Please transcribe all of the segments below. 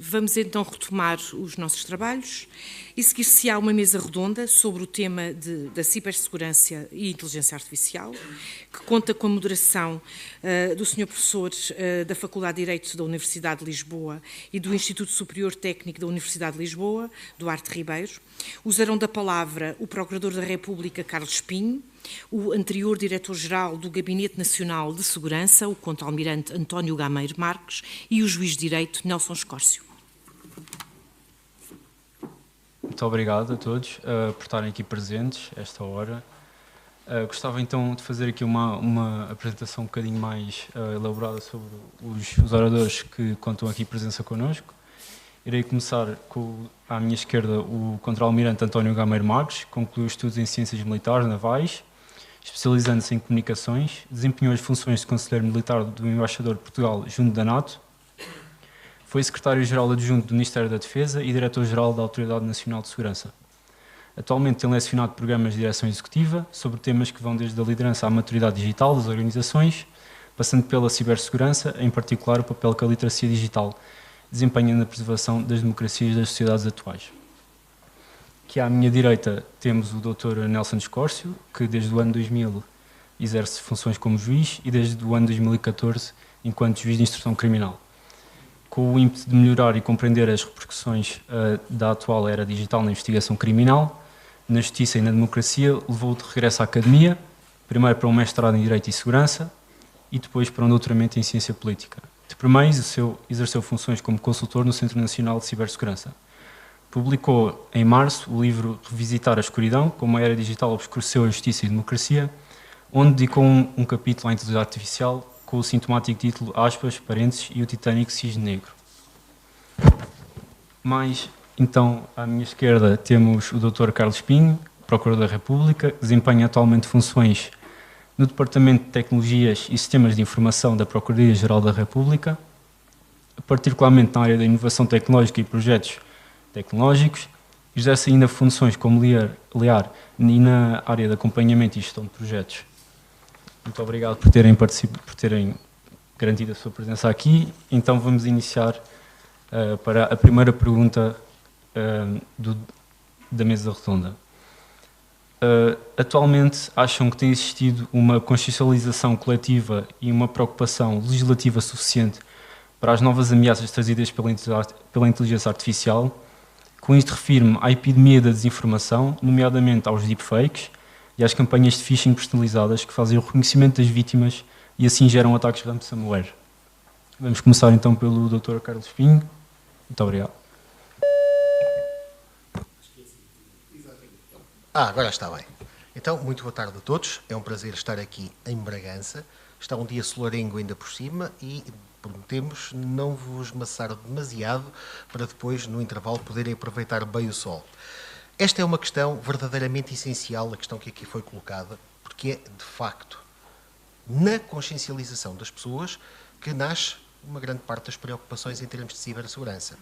Vamos então retomar os nossos trabalhos e seguir-se-á uma mesa redonda sobre o tema da cibersegurança e inteligência artificial, que conta com a moderação do Sr. Professor da Faculdade de Direito da Universidade de Lisboa e do Instituto Superior Técnico da Universidade de Lisboa, Duarte Ribeiro. Usarão da palavra o Procurador da República, Carlos Espinho, o anterior Diretor-Geral do Gabinete Nacional de Segurança, o Contra-Almirante António Gameiro Marques, e o Juiz de Direito, Nelson Escórcio. Muito obrigado a todos por estarem aqui presentes a esta hora. Gostava então de fazer aqui uma apresentação um bocadinho mais elaborada sobre os oradores que contam aqui presença connosco. Irei começar com, à minha esquerda, o Contra-Almirante António Gameiro Marques, concluiu estudos em Ciências Militares Navais, especializando-se em Comunicações, desempenhou as funções de Conselheiro Militar do Embaixador de Portugal junto da NATO, foi Secretário-Geral Adjunto do Ministério da Defesa e Diretor-Geral da Autoridade Nacional de Segurança. Atualmente tem lecionado programas de direção executiva sobre temas que vão desde a liderança à maturidade digital das organizações, passando pela cibersegurança, em particular o papel que a literacia digital desempenha na preservação das democracias das sociedades atuais. Aqui à minha direita temos o Dr. Nelson Escórcio, que desde o ano 2000 exerce funções como juiz e desde o ano 2014 enquanto juiz de instrução criminal. Com o ímpeto de melhorar e compreender as repercussões da atual era digital na investigação criminal, na justiça e na democracia, levou de regresso à academia, primeiro para um mestrado em Direito e Segurança e depois para um doutoramento em Ciência Política. De primeiro, exerceu funções como consultor no Centro Nacional de Cibersegurança. Publicou, em março, o livro Revisitar a Escuridão, como a era digital obscureceu a justiça e a democracia, onde dedicou um capítulo à inteligência artificial com o sintomático título, aspas, parênteses, e o titânico cisne negro. Mais, então, à minha esquerda temos o Dr. Carlos Espinho, Procurador da República, que desempenha atualmente funções no Departamento de Tecnologias e Sistemas de Informação da Procuradoria-Geral da República, particularmente na área da inovação tecnológica e projetos tecnológicos, exerce ainda funções como liar e na área de acompanhamento e gestão de projetos. Muito obrigado por terem garantido a sua presença aqui. Então vamos iniciar para a primeira pergunta da mesa redonda. Atualmente acham que tem existido uma consciencialização coletiva e uma preocupação legislativa suficiente para as novas ameaças trazidas pela inteligência artificial? Com isto refiro-me à epidemia da desinformação, nomeadamente aos deepfakes e às campanhas de phishing personalizadas que fazem o reconhecimento das vítimas e assim geram ataques ransomware. Vamos começar então pelo Dr. Carlos Espinho. Muito obrigado. Agora está bem. Então, muito boa tarde a todos. É um prazer estar aqui em Bragança. Está um dia solarengo ainda por cima e prometemos não vos maçar demasiado para depois, no intervalo, poderem aproveitar bem o sol. Esta é uma questão verdadeiramente essencial, a questão que aqui foi colocada, porque é, de facto, na consciencialização das pessoas que nasce uma grande parte das preocupações em termos de cibersegurança.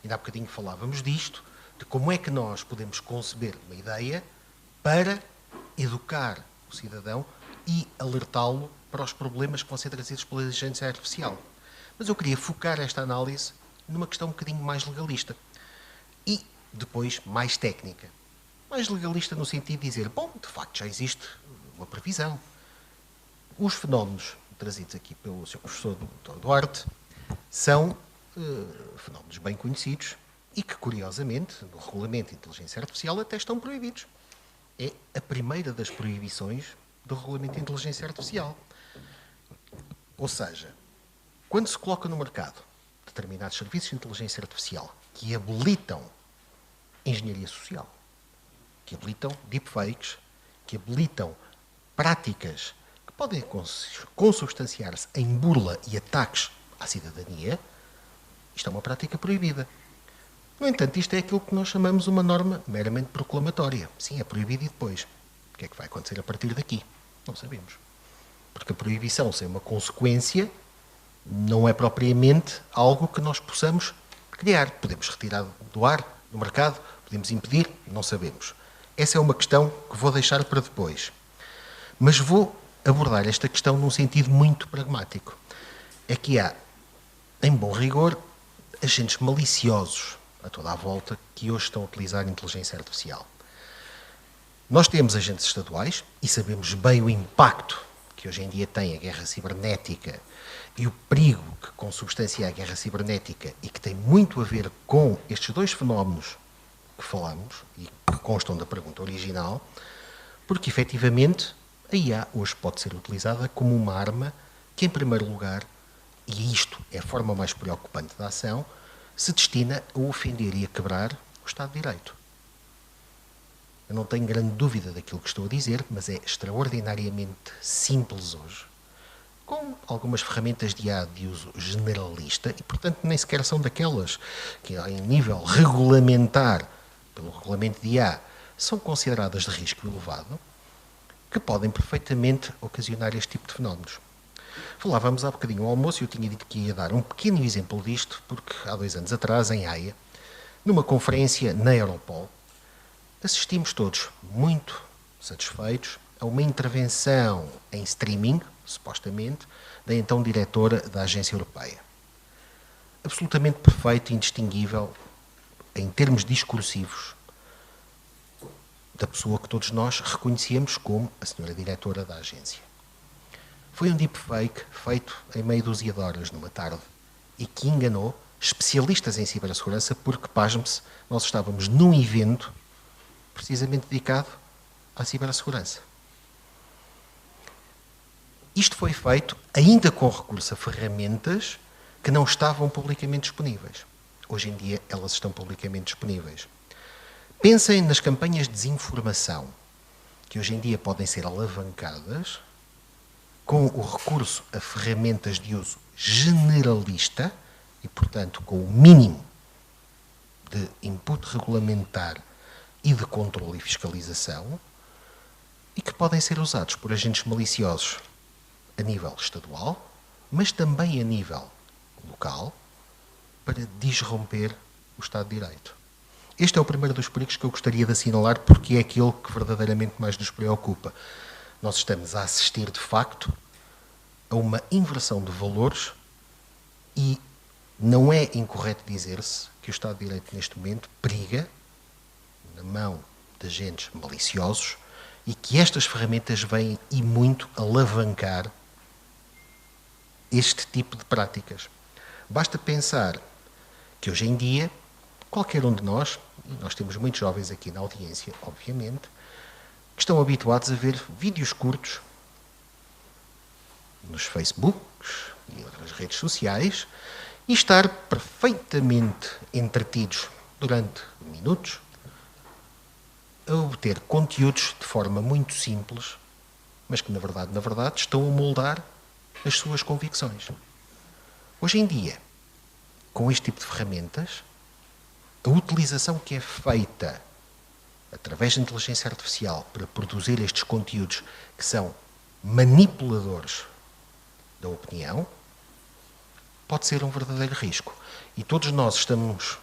Ainda há bocadinho falávamos disto, de como é que nós podemos conceber uma ideia para educar o cidadão e alertá-lo para os problemas que vão ser trazidos pela inteligência artificial. Mas eu queria focar esta análise numa questão um bocadinho mais legalista e depois mais técnica. Mais legalista no sentido de dizer, bom, de facto já existe uma previsão. Os fenómenos trazidos aqui pelo Sr. Professor Dr. Duarte são fenómenos bem conhecidos e que, curiosamente, no Regulamento de Inteligência Artificial até estão proibidos. É a primeira das proibições do Regulamento de Inteligência Artificial. Ou seja, quando se coloca no mercado determinados serviços de inteligência artificial que habilitam engenharia social, que habilitam deepfakes, que habilitam práticas que podem consubstanciar-se em burla e ataques à cidadania, isto é uma prática proibida. No entanto, isto é aquilo que nós chamamos uma norma meramente proclamatória. Sim, é proibido e depois? O que é que vai acontecer a partir daqui? Não sabemos. Porque a proibição sem uma consequência não é propriamente algo que nós possamos criar. Podemos retirar do ar, do mercado, podemos impedir, não sabemos. Essa é uma questão que vou deixar para depois. Mas vou abordar esta questão num sentido muito pragmático. É que há, em bom rigor, agentes maliciosos a toda a volta que hoje estão a utilizar a inteligência artificial. Nós temos agentes estaduais e sabemos bem o impacto que hoje em dia tem a guerra cibernética e o perigo que consubstancia a guerra cibernética e que tem muito a ver com estes dois fenómenos que falamos e que constam da pergunta original, porque efetivamente a IA hoje pode ser utilizada como uma arma que, em primeiro lugar, e isto é a forma mais preocupante da ação, se destina a ofender e a quebrar o Estado de Direito. Eu não tenho grande dúvida daquilo que estou a dizer, mas é extraordinariamente simples hoje, com algumas ferramentas de IA de uso generalista e, portanto, nem sequer são daquelas que, em nível regulamentar, pelo regulamento de IA, são consideradas de risco elevado, que podem perfeitamente ocasionar este tipo de fenómenos. Falávamos há bocadinho ao almoço e eu tinha dito que ia dar um pequeno exemplo disto, porque há 2 anos atrás, em Haia, numa conferência na Europol, assistimos todos muito satisfeitos a uma intervenção em streaming, supostamente, da então diretora da Agência Europeia. Absolutamente perfeito e indistinguível, em termos discursivos, da pessoa que todos nós reconhecíamos como a senhora diretora da agência. Foi um deepfake feito em meia dúzia de horas numa tarde e que enganou especialistas em cibersegurança porque, pasme-se, nós estávamos num evento precisamente dedicado à cibersegurança. Isto foi feito ainda com recurso a ferramentas que não estavam publicamente disponíveis. Hoje em dia elas estão publicamente disponíveis. Pensem nas campanhas de desinformação, que hoje em dia podem ser alavancadas com o recurso a ferramentas de uso generalista e, portanto, com o mínimo de input regulamentar e de controle e fiscalização, e que podem ser usados por agentes maliciosos a nível estadual, mas também a nível local, para disromper o Estado de Direito. Este é o primeiro dos perigos que eu gostaria de assinalar, porque é aquele que verdadeiramente mais nos preocupa. Nós estamos a assistir, de facto, a uma inversão de valores e não é incorreto dizer-se que o Estado de Direito, neste momento, periga na mão de agentes maliciosos e que estas ferramentas vêm e muito alavancar este tipo de práticas. Basta pensar que hoje em dia, qualquer um de nós, e nós temos muitos jovens aqui na audiência, obviamente, que estão habituados a ver vídeos curtos nos Facebooks e outras redes sociais e estar perfeitamente entretidos durante minutos a obter conteúdos de forma muito simples, mas que, na verdade, estão a moldar as suas convicções. Hoje em dia, com este tipo de ferramentas, a utilização que é feita através da inteligência artificial para produzir estes conteúdos que são manipuladores da opinião, pode ser um verdadeiro risco. E todos nós estamos,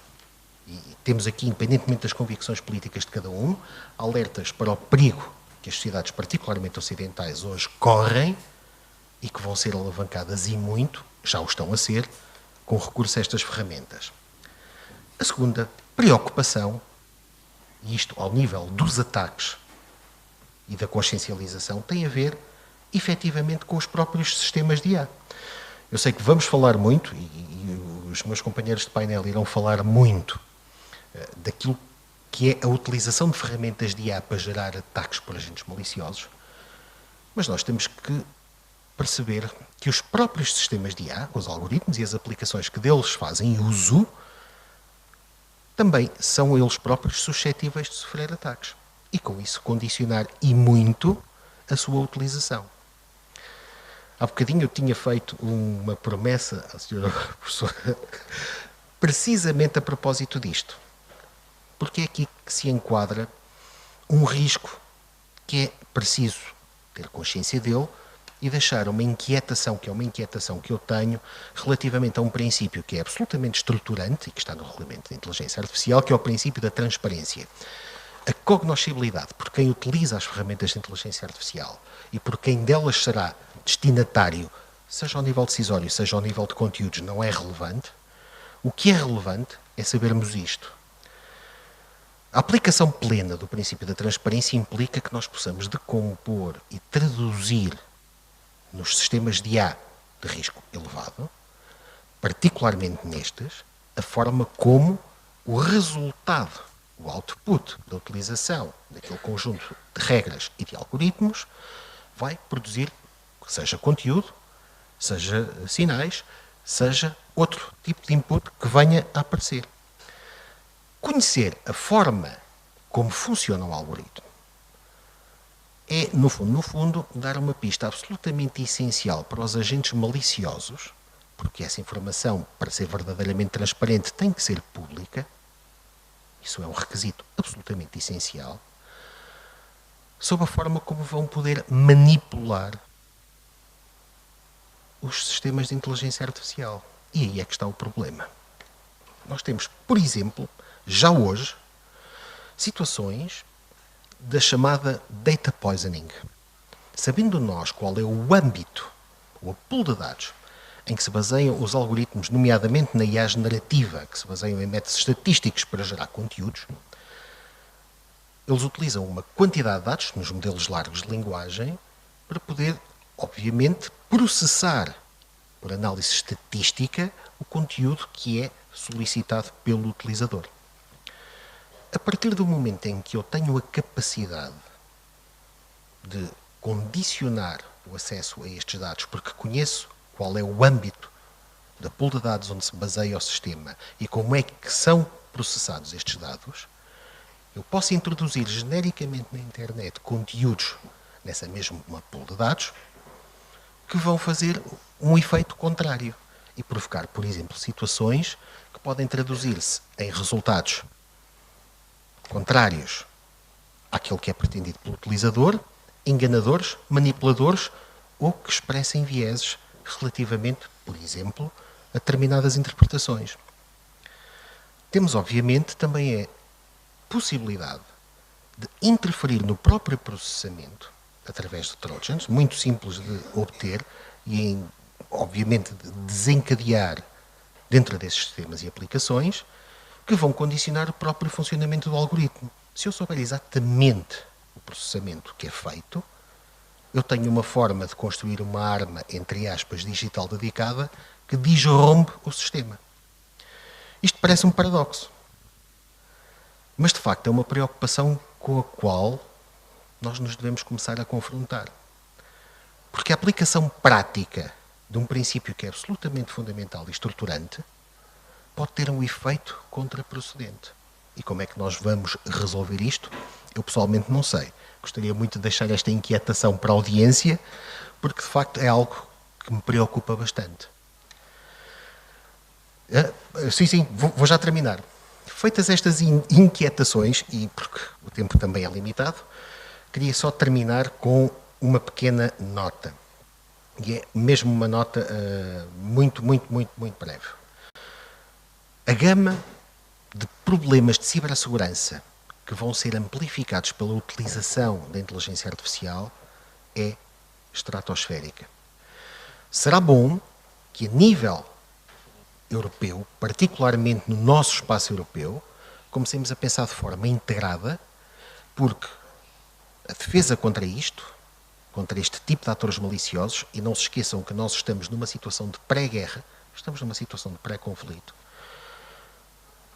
e temos aqui, independentemente das convicções políticas de cada um, alertas para o perigo que as sociedades, particularmente ocidentais, hoje correm e que vão ser alavancadas e muito, já o estão a ser, com recurso a estas ferramentas. A segunda preocupação, e isto ao nível dos ataques e da consciencialização, tem a ver, efetivamente, com os próprios sistemas de IA. Eu sei que vamos falar muito, e os meus companheiros de painel irão falar muito, daquilo que é a utilização de ferramentas de IA para gerar ataques por agentes maliciosos, mas nós temos que perceber que os próprios sistemas de IA, os algoritmos e as aplicações que deles fazem uso, também são eles próprios suscetíveis de sofrer ataques. E com isso condicionar e muito a sua utilização. Há bocadinho eu tinha feito uma promessa à senhora professora, precisamente a propósito disto. Porque é aqui que se enquadra um risco que é preciso ter consciência dele e deixar uma inquietação, que é uma inquietação que eu tenho, relativamente a um princípio que é absolutamente estruturante e que está no regulamento da inteligência artificial, que é o princípio da transparência. A cognoscibilidade por quem utiliza as ferramentas de inteligência artificial e por quem delas será destinatário, seja ao nível decisório, seja ao nível de conteúdos, não é relevante. O que é relevante é sabermos isto. A aplicação plena do princípio da transparência implica que nós possamos decompor e traduzir nos sistemas de A de risco elevado, particularmente nestes, a forma como o resultado, o output da utilização daquele conjunto de regras e de algoritmos vai produzir, seja conteúdo, seja sinais, seja outro tipo de input que venha a aparecer. Conhecer a forma como funciona o algoritmo é, no fundo, dar uma pista absolutamente essencial para os agentes maliciosos, porque essa informação, para ser verdadeiramente transparente, tem que ser pública. Isso é um requisito absolutamente essencial, sobre a forma como vão poder manipular os sistemas de inteligência artificial. E aí é que está o problema. Nós temos, por exemplo, já hoje, situações da chamada data poisoning. Sabendo nós qual é o âmbito, o pool de dados, em que se baseiam os algoritmos, nomeadamente na IA generativa, que se baseiam em métodos estatísticos para gerar conteúdos, eles utilizam uma quantidade de dados, nos modelos largos de linguagem, para poder, obviamente, processar, por análise estatística, o conteúdo que é solicitado pelo utilizador. A partir do momento em que eu tenho a capacidade de condicionar o acesso a estes dados, porque conheço qual é o âmbito da pool de dados onde se baseia o sistema e como é que são processados estes dados, eu posso introduzir genericamente na internet conteúdos nessa mesma pool de dados que vão fazer um efeito contrário e provocar, por exemplo, situações que podem traduzir-se em resultados contrários àquilo que é pretendido pelo utilizador, enganadores, manipuladores ou que expressem vieses relativamente, por exemplo, a determinadas interpretações. Temos, obviamente, também a possibilidade de interferir no próprio processamento através de trojans, muito simples de obter e, obviamente, de desencadear dentro desses sistemas e aplicações que vão condicionar o próprio funcionamento do algoritmo. Se eu souber exatamente o processamento que é feito, eu tenho uma forma de construir uma arma, entre aspas, digital dedicada, que disrompe o sistema. Isto parece um paradoxo. Mas, de facto, é uma preocupação com a qual nós nos devemos começar a confrontar. Porque a aplicação prática de um princípio que é absolutamente fundamental e estruturante pode ter um efeito contraprocedente. E como é que nós vamos resolver isto? Eu pessoalmente não sei. Gostaria muito de deixar esta inquietação para a audiência, porque de facto é algo que me preocupa bastante. Sim, vou já terminar. Feitas estas inquietações, e porque o tempo também é limitado, queria só terminar com uma pequena nota. E é mesmo uma nota muito breve. A gama de problemas de cibersegurança que vão ser amplificados pela utilização da inteligência artificial é estratosférica. Será bom que, a nível europeu, particularmente no nosso espaço europeu, comecemos a pensar de forma integrada, porque a defesa contra isto, contra este tipo de atores maliciosos, e não se esqueçam que nós estamos numa situação de pré-guerra, estamos numa situação de pré-conflito,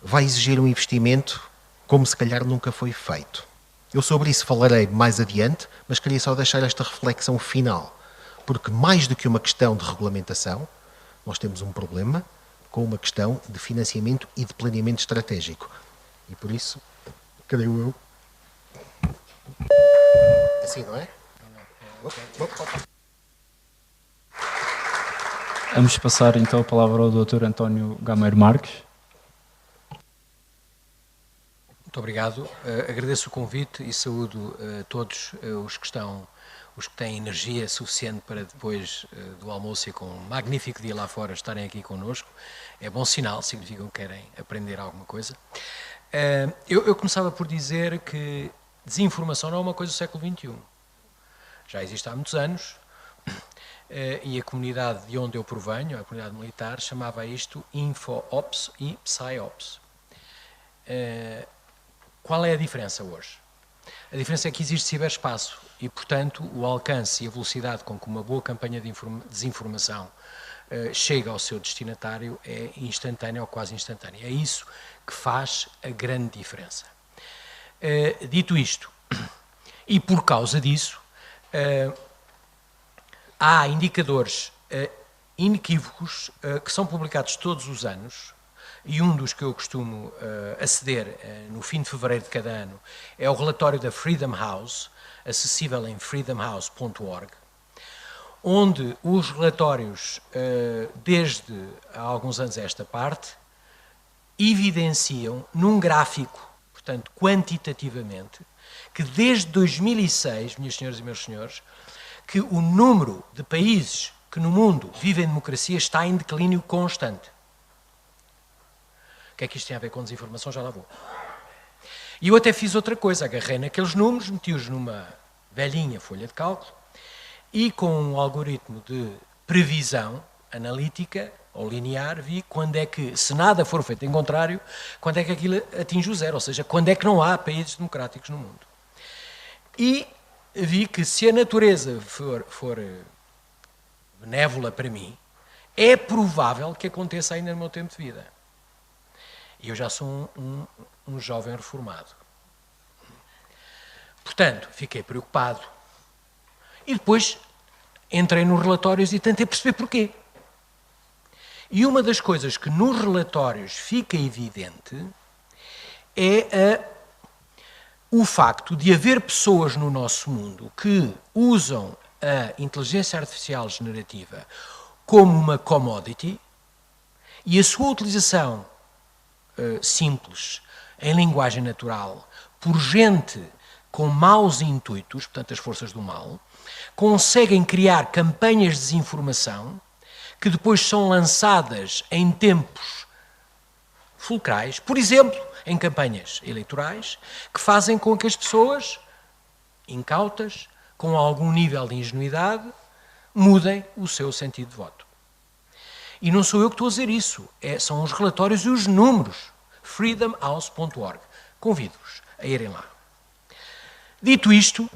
vai exigir um investimento como se calhar nunca foi feito. Eu sobre isso falarei mais adiante, mas queria só deixar esta reflexão final, porque mais do que uma questão de regulamentação, nós temos um problema com uma questão de financiamento e de planeamento estratégico. E por isso, creio eu... Assim, não é? Vamos passar então a palavra ao Dr. António Gameiro Marques. Muito obrigado. Agradeço o convite e saúdo a todos os que têm energia suficiente para depois do almoço e com um magnífico dia lá fora estarem aqui connosco. É bom sinal, significa que querem aprender alguma coisa. Eu começava por dizer que desinformação não é uma coisa do século XXI. Já existe há muitos anos. e a comunidade de onde eu provenho, a comunidade militar, chamava isto InfoOps e PsyOps. Qual é a diferença hoje? A diferença é que existe ciberespaço e, portanto, o alcance e a velocidade com que uma boa campanha de desinformação chega ao seu destinatário é instantânea ou quase instantânea. É isso que faz a grande diferença. Dito isto, e por causa disso, há indicadores inequívocos que são publicados todos os anos, e um dos que eu costumo aceder no fim de fevereiro de cada ano é o relatório da Freedom House, acessível em freedomhouse.org, onde os relatórios, desde há alguns anos a esta parte, evidenciam num gráfico, portanto, quantitativamente, que desde 2006, minhas senhoras e meus senhores, que o número de países que no mundo vivem em democracia está em declínio constante. O que é que isto tem a ver com desinformação? Já lá vou. E eu até fiz outra coisa, agarrei naqueles números, meti-os numa velhinha folha de cálculo e com um algoritmo de previsão analítica ou linear, vi quando é que, se nada for feito em contrário, quando é que aquilo atinge o zero, ou seja, quando é que não há países democráticos no mundo. E vi que se a natureza for benévola para mim, é provável que aconteça ainda no meu tempo de vida. E eu já sou um jovem reformado. Portanto, fiquei preocupado. E depois entrei nos relatórios e tentei perceber porquê. E uma das coisas que nos relatórios fica evidente é o facto de haver pessoas no nosso mundo que usam a inteligência artificial generativa como uma commodity e a sua utilização simples, em linguagem natural, por gente com maus intuitos, portanto as forças do mal, conseguem criar campanhas de desinformação que depois são lançadas em tempos fulcrais, por exemplo, em campanhas eleitorais, que fazem com que as pessoas, incautas, com algum nível de ingenuidade, mudem o seu sentido de voto. E não sou eu que estou a dizer isso, são os relatórios e os números. freedomhouse.org. Convido-vos a irem lá. Dito isto,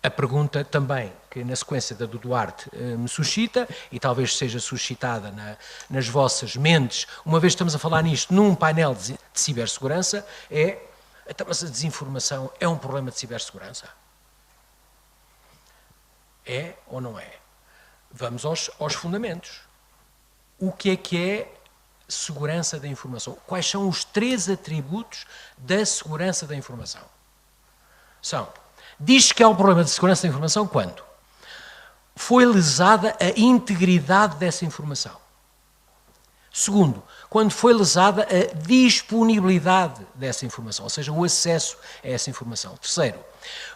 a pergunta também que na sequência da do Duarte me suscita, e talvez seja suscitada nas vossas mentes, uma vez estamos a falar nisto num painel de cibersegurança, então, mas a desinformação é um problema de cibersegurança? É ou não é? Vamos aos fundamentos. O que é segurança da informação? Quais são os 3 atributos da segurança da informação? Diz que há um problema de segurança da informação quando foi lesada a integridade dessa informação. Segundo, quando foi lesada a disponibilidade dessa informação, ou seja, o acesso a essa informação. Terceiro,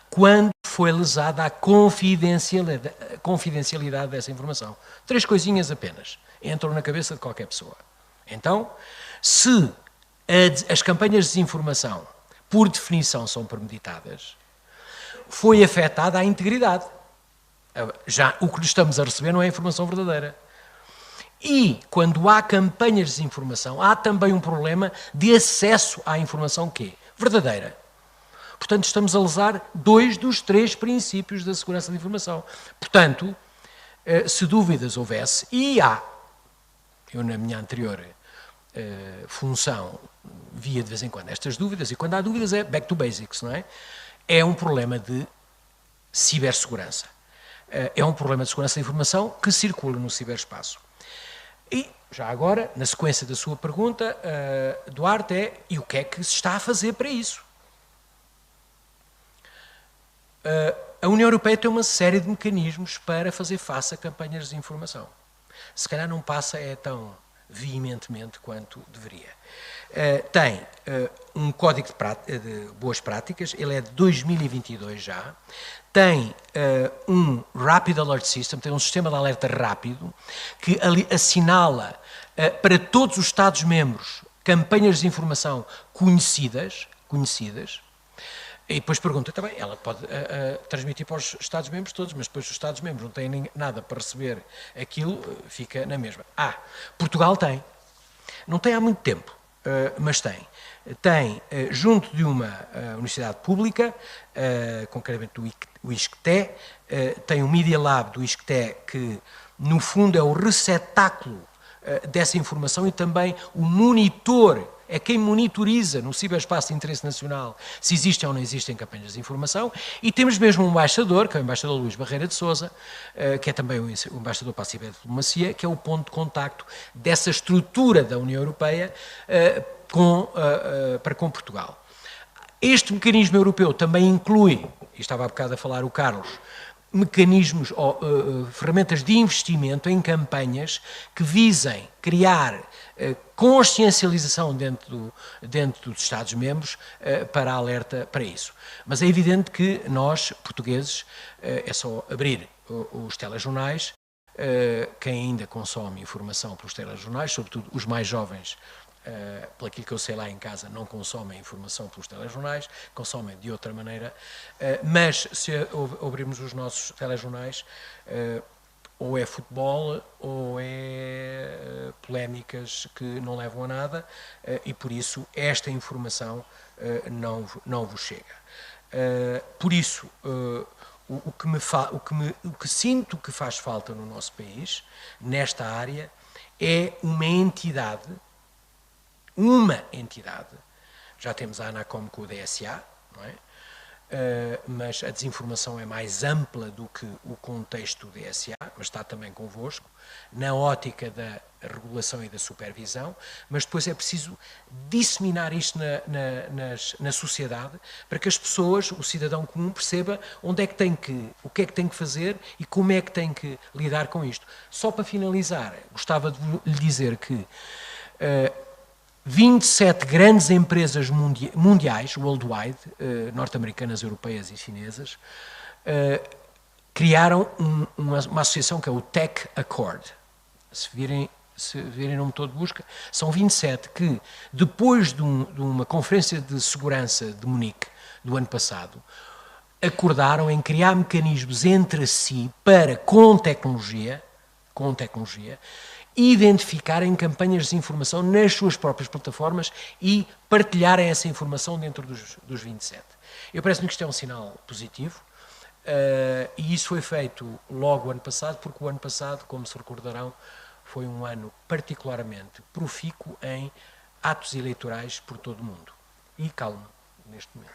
quando foi lesada a confidencialidade dessa informação. 3 coisinhas apenas entram na cabeça de qualquer pessoa. Então, se as campanhas de desinformação, por definição, são premeditadas, foi afetada a integridade. Já o que lhe estamos a receber não é a informação verdadeira. E, quando há campanhas de desinformação, há também um problema de acesso à informação verdadeira. Portanto, estamos a lesar 2 dos 3 princípios da segurança da informação. Portanto, se dúvidas houvesse, e há, eu na minha anterior função via de vez em quando estas dúvidas, e quando há dúvidas é back to basics, não é? É um problema de cibersegurança. É um problema de segurança da informação que circula no ciberespaço. E, já agora, na sequência da sua pergunta, Duarte, e o que é que se está a fazer para isso? A União Europeia tem uma série de mecanismos para fazer face a campanhas de desinformação. Se calhar não passa tão veementemente quanto deveria. Tem um código de boas práticas, ele é de 2022 já, tem um Rapid Alert System, tem um sistema de alerta rápido que assinala para todos os Estados-membros campanhas de desinformação conhecidas. E depois pergunta, também, ela pode transmitir para os Estados-membros todos, mas depois os Estados-membros não têm nada para receber aquilo, fica na mesma. Portugal tem. Não tem há muito tempo, mas tem. Tem, junto de uma universidade pública, concretamente do ISCTE, tem o Media Lab do ISCTE, que no fundo é o receptáculo dessa informação e também o monitor, é quem monitoriza no ciberespaço de interesse nacional se existem ou não existem campanhas de informação, e temos mesmo um embaixador, que é o embaixador Luís Barreira de Sousa, que é também o embaixador para a ciberdiplomacia, que é o ponto de contacto dessa estrutura da União Europeia para com Portugal. Este mecanismo europeu também inclui, e estava há bocado a falar o Carlos, mecanismos ou ferramentas de investimento em campanhas que visem criar consciencialização dentro dos Estados-membros para alerta para isso. Mas é evidente que nós, portugueses, é só abrir os telejornais, quem ainda consome informação pelos telejornais, sobretudo os mais jovens, pelo que eu sei lá em casa, não consomem informação pelos telejornais, consomem de outra maneira, mas se abrirmos os nossos telejornais, ou é futebol ou é polémicas que não levam a nada, e por isso esta informação não vos chega. Por isso, o que sinto que faz falta no nosso país, nesta área, é uma entidade, já temos a ANACOM com o DSA, não é? Mas a desinformação é mais ampla do que o contexto do DSA, mas está também convosco, na ótica da regulação e da supervisão, mas depois é preciso disseminar isto na sociedade para que as pessoas, o cidadão comum, perceba o que é que tem que fazer e como é que tem que lidar com isto. Só para finalizar, gostava de lhe dizer que 27 grandes empresas mundiais, worldwide, norte-americanas, europeias e chinesas, criaram uma associação que é o Tech Accord. Se virem o nome todo de busca, são 27 que, depois de uma conferência de segurança de Munique do ano passado, acordaram em criar mecanismos entre si para, com tecnologia, identificarem campanhas de desinformação nas suas próprias plataformas e partilharem essa informação dentro dos 27. Parece-me que isto é um sinal positivo, e isso foi feito logo ano passado, porque o ano passado, como se recordarão, foi um ano particularmente profícuo em atos eleitorais por todo o mundo. E calmo, neste momento.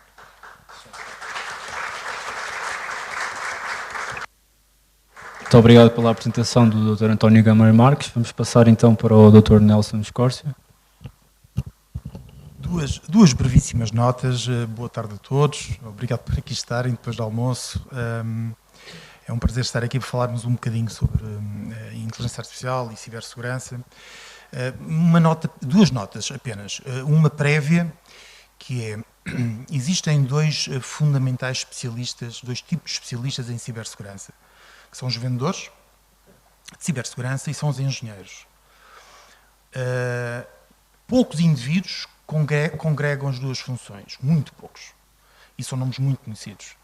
Muito obrigado pela apresentação do Dr. António Gama Marques. Vamos passar então para o Dr. Nelson Escórcia. Duas brevíssimas notas. Boa tarde a todos. Obrigado por aqui estarem depois do almoço. É um prazer estar aqui para falarmos um bocadinho sobre inteligência artificial e cibersegurança. Duas notas apenas. Uma prévia, que é: existem dois fundamentais especialistas, dois tipos de especialistas em cibersegurança, que são os vendedores de cibersegurança e são os engenheiros. Poucos indivíduos congregam as duas funções, muito poucos, e são nomes muito conhecidos.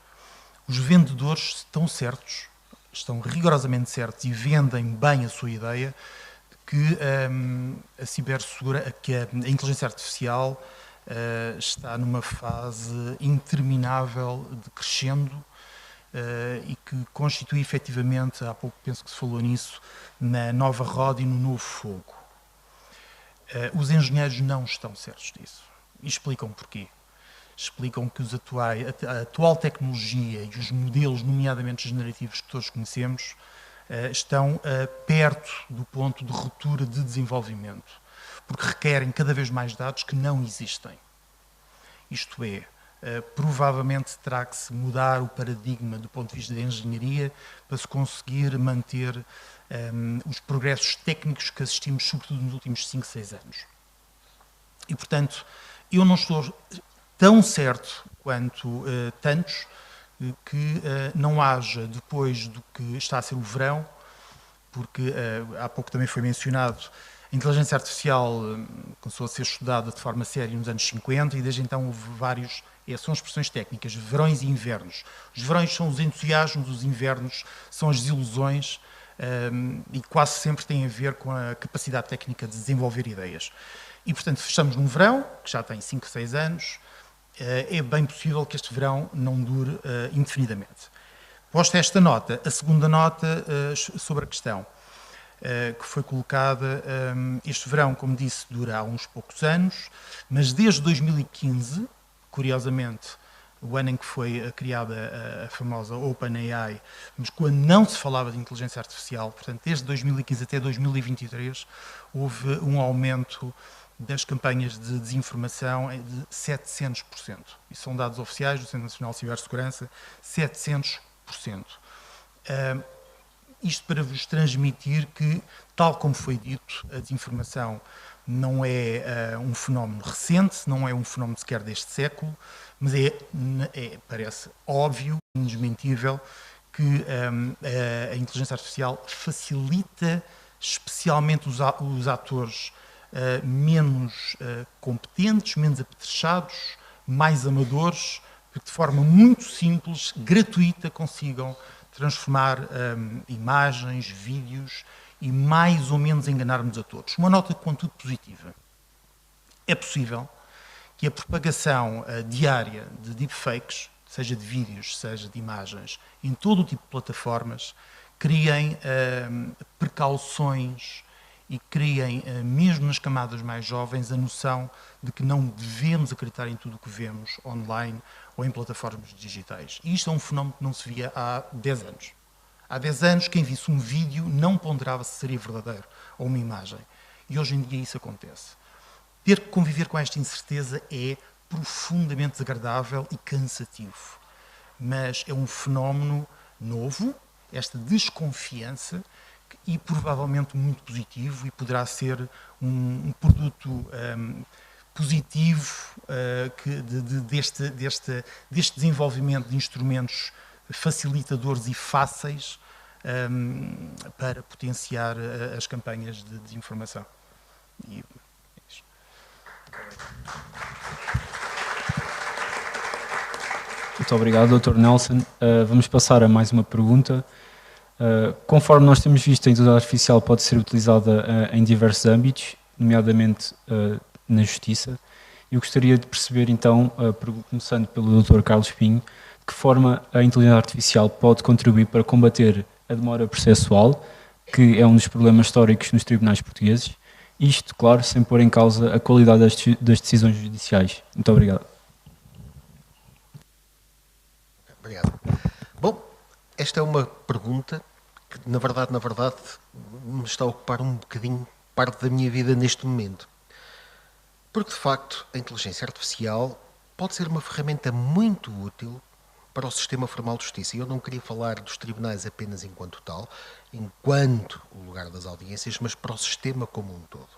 Os vendedores estão certos, estão rigorosamente certos e vendem bem a sua ideia que a inteligência artificial está numa fase interminável de crescendo, e que constitui efetivamente, há pouco penso que se falou nisso, na nova roda e no novo fogo. Os engenheiros não estão certos disso. E explicam porquê. Explicam que a atual tecnologia e os modelos, nomeadamente generativos que todos conhecemos, estão perto do ponto de ruptura de desenvolvimento, porque requerem cada vez mais dados que não existem. Isto é, provavelmente terá que se mudar o paradigma do ponto de vista da engenharia para se conseguir manter os progressos técnicos que assistimos, sobretudo nos últimos 5, 6 anos. E, portanto, eu não estou tão certo quanto tantos que não haja, depois do que está a ser o verão, porque há pouco também foi mencionado, A inteligência artificial começou a ser estudada de forma séria nos anos 50 e desde então houve vários, são expressões técnicas, verões e invernos. Os verões são os entusiasmos, os invernos são as desilusões e quase sempre têm a ver com a capacidade técnica de desenvolver ideias. E, portanto, estamos num verão, que já tem 5, 6 anos, é bem possível que este verão não dure indefinidamente. Posta esta nota, a segunda nota sobre a questão que foi colocada, este verão, como disse, dura há uns poucos anos, mas desde 2015, curiosamente, o ano em que foi criada a famosa OpenAI, mas quando não se falava de inteligência artificial, portanto, desde 2015 até 2023, houve um aumento das campanhas de desinformação de 700%. Isso são dados oficiais do Centro Nacional de Cibersegurança, 700%. Isto para vos transmitir que, tal como foi dito, a desinformação não é um fenómeno recente, não é um fenómeno sequer deste século, mas parece óbvio, indesmentível, que a inteligência artificial facilita especialmente os atores menos competentes, menos apetrechados, mais amadores, que de forma muito simples, gratuita, consigam transformar imagens, vídeos e mais ou menos enganar-nos a todos. Uma nota contudo positiva. É possível que a propagação diária de deepfakes, seja de vídeos, seja de imagens, em todo o tipo de plataformas, criem precauções e criem, mesmo nas camadas mais jovens, a noção de que não devemos acreditar em tudo o que vemos online ou em plataformas digitais. E isto é um fenómeno que não se via há 10 anos. Há 10 anos, quem visse um vídeo não ponderava se seria verdadeiro ou uma imagem. E hoje em dia isso acontece. Ter que conviver com esta incerteza é profundamente desagradável e cansativo. Mas é um fenómeno novo, esta desconfiança, e provavelmente muito positivo, e poderá ser um produto positivo deste desenvolvimento de instrumentos facilitadores e fáceis para potenciar as campanhas de desinformação. Muito obrigado, Dr. Nelson. Vamos passar a mais uma pergunta. Conforme nós temos visto, a inteligência artificial pode ser utilizada em diversos âmbitos, nomeadamente na justiça. Eu gostaria de perceber, então, começando pelo Dr. Carlos Pinho, de que forma a inteligência artificial pode contribuir para combater a demora processual, que é um dos problemas históricos nos tribunais portugueses. Isto, claro, sem pôr em causa a qualidade das decisões judiciais. Muito obrigado. Obrigado. Bom, esta é uma pergunta que, na verdade, me está a ocupar um bocadinho parte da minha vida neste momento. Porque, de facto, a inteligência artificial pode ser uma ferramenta muito útil para o sistema formal de justiça. E eu não queria falar dos tribunais apenas enquanto tal, enquanto o lugar das audiências, mas para o sistema como um todo.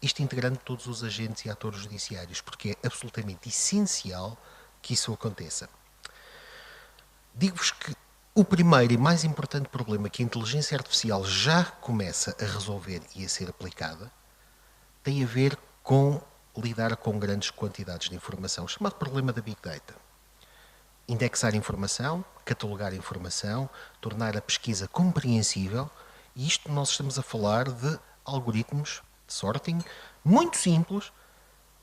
Isto integrando todos os agentes e atores judiciários, porque é absolutamente essencial que isso aconteça. Digo-vos que o primeiro e mais importante problema que a inteligência artificial já começa a resolver e a ser aplicada tem a ver com lidar com grandes quantidades de informação, chamado problema da Big Data. Indexar informação, catalogar informação, tornar a pesquisa compreensível, e isto nós estamos a falar de algoritmos de sorting muito simples,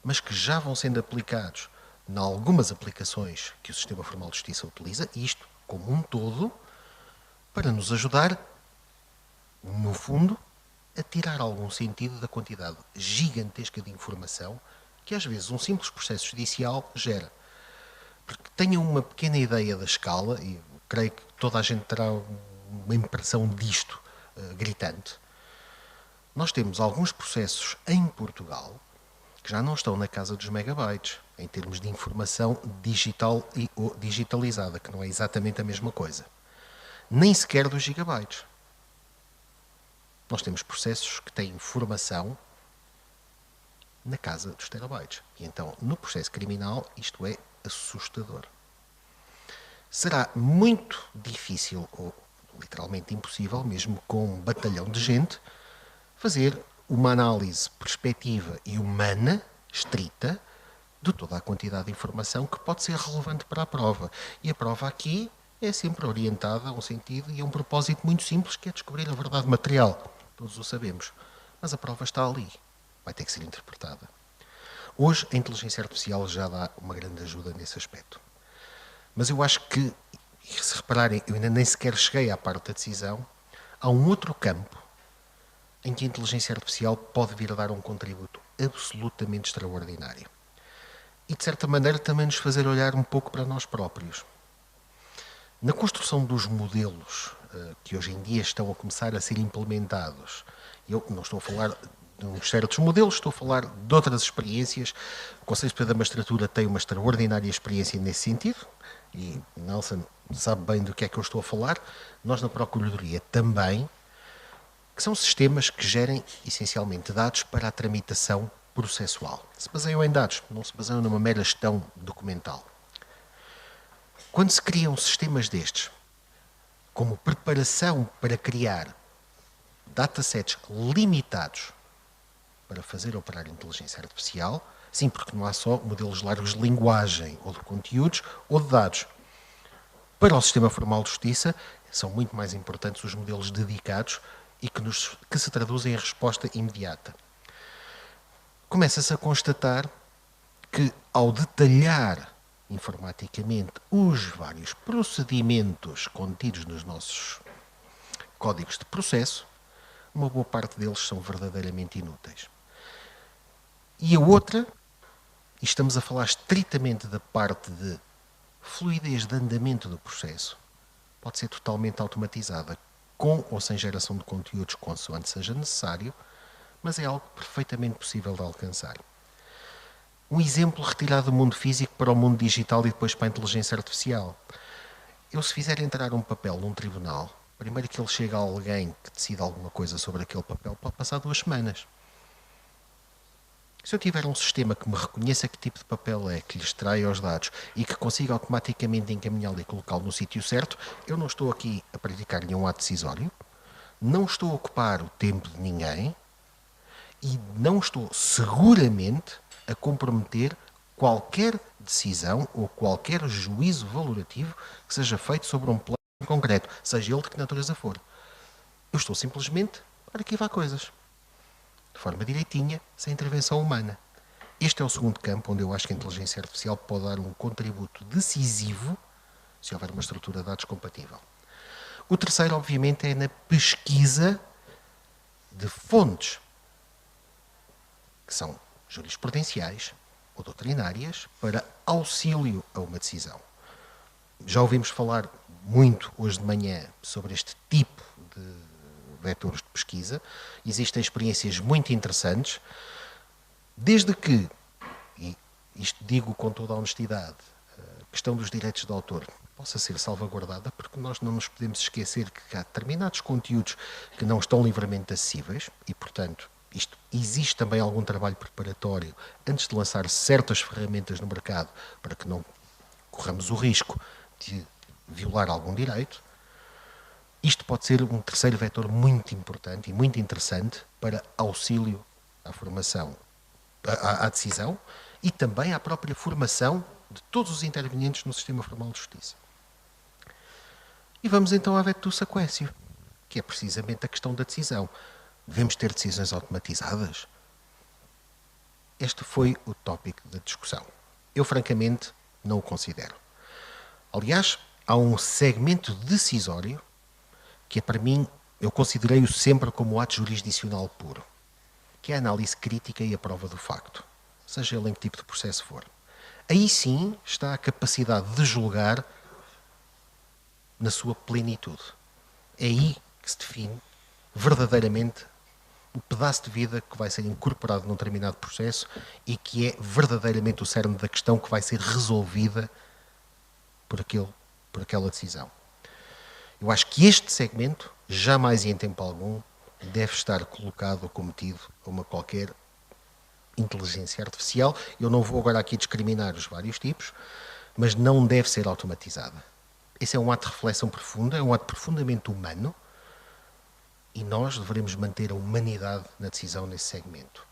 mas que já vão sendo aplicados em algumas aplicações que o Sistema Formal de Justiça utiliza, e isto como um todo, para nos ajudar, no fundo, a tirar algum sentido da quantidade gigantesca de informação que às vezes um simples processo judicial gera. Porque tenham uma pequena ideia da escala, e creio que toda a gente terá uma impressão disto gritante. Nós temos alguns processos em Portugal que já não estão na casa dos megabytes, em termos de informação digital e ou digitalizada, que não é exatamente a mesma coisa. Nem sequer dos gigabytes. Nós temos processos que têm informação na casa dos terabytes. E então, no processo criminal, isto é assustador. Será muito difícil, ou literalmente impossível, mesmo com um batalhão de gente, fazer uma análise perspectiva e humana, estrita, de toda a quantidade de informação que pode ser relevante para a prova. E a prova aqui é sempre orientada a um sentido e a um propósito muito simples, que é descobrir a verdade material. Todos o sabemos. Mas a prova está ali. Vai ter que ser interpretada. Hoje, a inteligência artificial já dá uma grande ajuda nesse aspecto. Mas eu acho que, se repararem, eu ainda nem sequer cheguei à parte da decisão, há um outro campo em que a inteligência artificial pode vir a dar um contributo absolutamente extraordinário. E, de certa maneira, também nos fazer olhar um pouco para nós próprios. Na construção dos modelos que hoje em dia estão a começar a ser implementados, eu não estou a falar de uns certos modelos, estou a falar de outras experiências. O Conselho Superior da Magistratura tem uma extraordinária experiência nesse sentido, e Nelson sabe bem do que é que eu estou a falar. Nós, na Procuradoria, também, que são sistemas que gerem, essencialmente, dados para a tramitação processual. Se baseiam em dados, não se baseiam numa mera gestão documental. Quando se criam sistemas destes, como preparação para criar datasets limitados para fazer operar inteligência artificial, sim, porque não há só modelos largos de linguagem ou de conteúdos ou de dados. Para o sistema formal de justiça, são muito mais importantes os modelos dedicados e que se traduzem em resposta imediata. Começa-se a constatar que, ao detalhar informaticamente os vários procedimentos contidos nos nossos códigos de processo, uma boa parte deles são verdadeiramente inúteis. E a outra, e estamos a falar estritamente da parte de fluidez de andamento do processo, pode ser totalmente automatizada, com ou sem geração de conteúdos, consoante seja necessário, mas é algo perfeitamente possível de alcançar. Um exemplo retirado do mundo físico para o mundo digital e depois para a inteligência artificial. Eu, se fizer entrar um papel num tribunal, primeiro que ele chega a alguém que decida alguma coisa sobre aquele papel, pode passar 2 semanas. Se eu tiver um sistema que me reconheça que tipo de papel é, que lhe extraia os dados e que consiga automaticamente encaminhá-lo e colocá-lo no sítio certo, eu não estou aqui a praticar nenhum ato decisório, não estou a ocupar o tempo de ninguém e não estou seguramente a comprometer qualquer decisão ou qualquer juízo valorativo que seja feito sobre um plano concreto, seja ele de que natureza for. Eu estou simplesmente a arquivar coisas, de forma direitinha, sem intervenção humana. Este é o segundo campo onde eu acho que a inteligência artificial pode dar um contributo decisivo se houver uma estrutura de dados compatível. O terceiro, obviamente, é na pesquisa de fontes que são jurisprudenciais ou doutrinárias para auxílio a uma decisão. Já ouvimos falar muito hoje de manhã sobre este tipo de vetores de pesquisa. Existem experiências muito interessantes, desde que, e isto digo com toda a honestidade, a questão dos direitos de autor possa ser salvaguardada, porque nós não nos podemos esquecer que há determinados conteúdos que não estão livremente acessíveis e, portanto, existe também algum trabalho preparatório antes de lançar certas ferramentas no mercado para que não corramos o risco de violar algum direito. Isto pode ser um terceiro vetor muito importante e muito interessante para auxílio à formação, à decisão e também à própria formação de todos os intervenientes no sistema formal de justiça. E vamos então à veto do sequêncio, que é precisamente a questão da decisão. Devemos ter decisões automatizadas? Este foi o tópico da discussão. Eu, francamente, não o considero. Aliás, há um segmento decisório que, para mim, eu considerei-o sempre como ato jurisdicional puro, que é a análise crítica e a prova do facto, seja ele em que tipo de processo for. Aí sim está a capacidade de julgar na sua plenitude. É aí que se define verdadeiramente o pedaço de vida que vai ser incorporado num determinado processo e que é verdadeiramente o cerne da questão que vai ser resolvida por aquela decisão. Eu acho que este segmento, jamais e em tempo algum, deve estar colocado ou cometido a uma qualquer inteligência artificial. Eu não vou agora aqui discriminar os vários tipos, mas não deve ser automatizada. Esse é um ato de reflexão profunda, é um ato profundamente humano, e nós devemos manter a humanidade na decisão nesse segmento.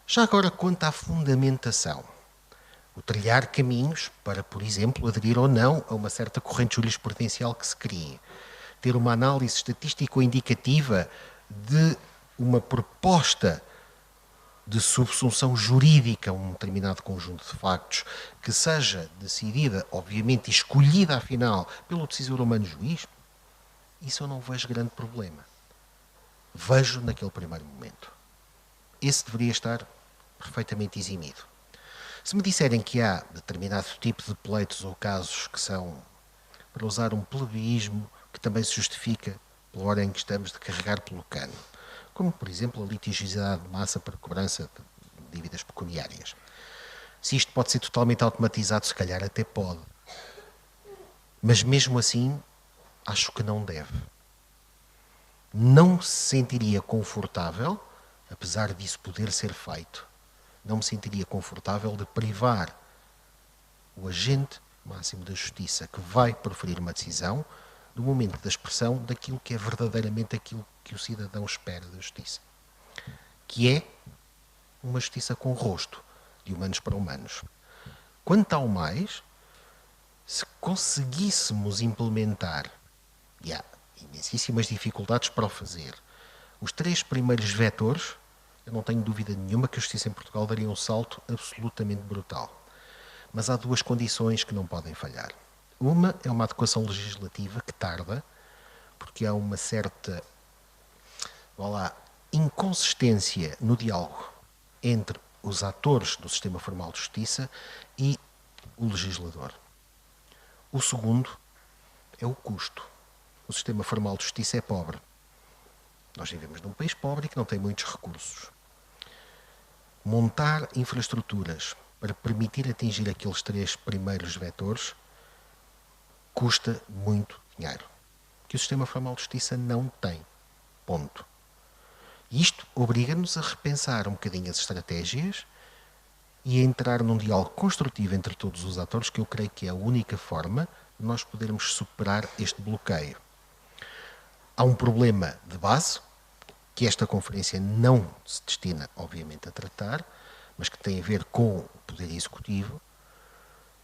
Já agora, quanto à fundamentação, o trilhar caminhos para, por exemplo, aderir ou não a uma certa corrente jurisprudencial que se crie, ter uma análise estatístico-indicativa de uma proposta de subsunção jurídica a um determinado conjunto de factos que seja decidida, obviamente, e escolhida, afinal, pelo decisor humano juiz, isso eu não vejo grande problema. Vejo naquele primeiro momento. Esse deveria estar perfeitamente eximido. Se me disserem que há determinado tipo de pleitos ou casos que são, para usar um plebeísmo, que também se justifica pela hora em que estamos de carregar pelo cano, como, por exemplo, a litigiosidade de massa para cobrança de dívidas pecuniárias. Se isto pode ser totalmente automatizado, se calhar até pode. Mas mesmo assim, acho que não deve. Não se sentiria confortável, apesar disso poder ser feito, não me sentiria confortável de privar o agente máximo da justiça que vai proferir uma decisão do momento da expressão daquilo que é verdadeiramente aquilo que o cidadão espera da justiça, que é uma justiça com rosto, de humanos para humanos. Quanto ao mais, se conseguíssemos implementar, e há imensíssimas dificuldades para o fazer, os 3 primeiros vetores, eu não tenho dúvida nenhuma que a justiça em Portugal daria um salto absolutamente brutal. Mas há 2 condições que não podem falhar. Uma é uma adequação legislativa que tarda, porque há uma certa inconsistência no diálogo entre os atores do sistema formal de justiça e o legislador. O segundo é o custo. O sistema formal de justiça é pobre. Nós vivemos num país pobre e que não tem muitos recursos. Montar infraestruturas para permitir atingir aqueles 3 primeiros vetores custa muito dinheiro, que o sistema formal de justiça não tem. Ponto. E isto obriga-nos a repensar um bocadinho as estratégias e a entrar num diálogo construtivo entre todos os atores, que eu creio que é a única forma de nós podermos superar este bloqueio. Há um problema de base, que esta conferência não se destina, obviamente, a tratar, mas que tem a ver com o Poder Executivo,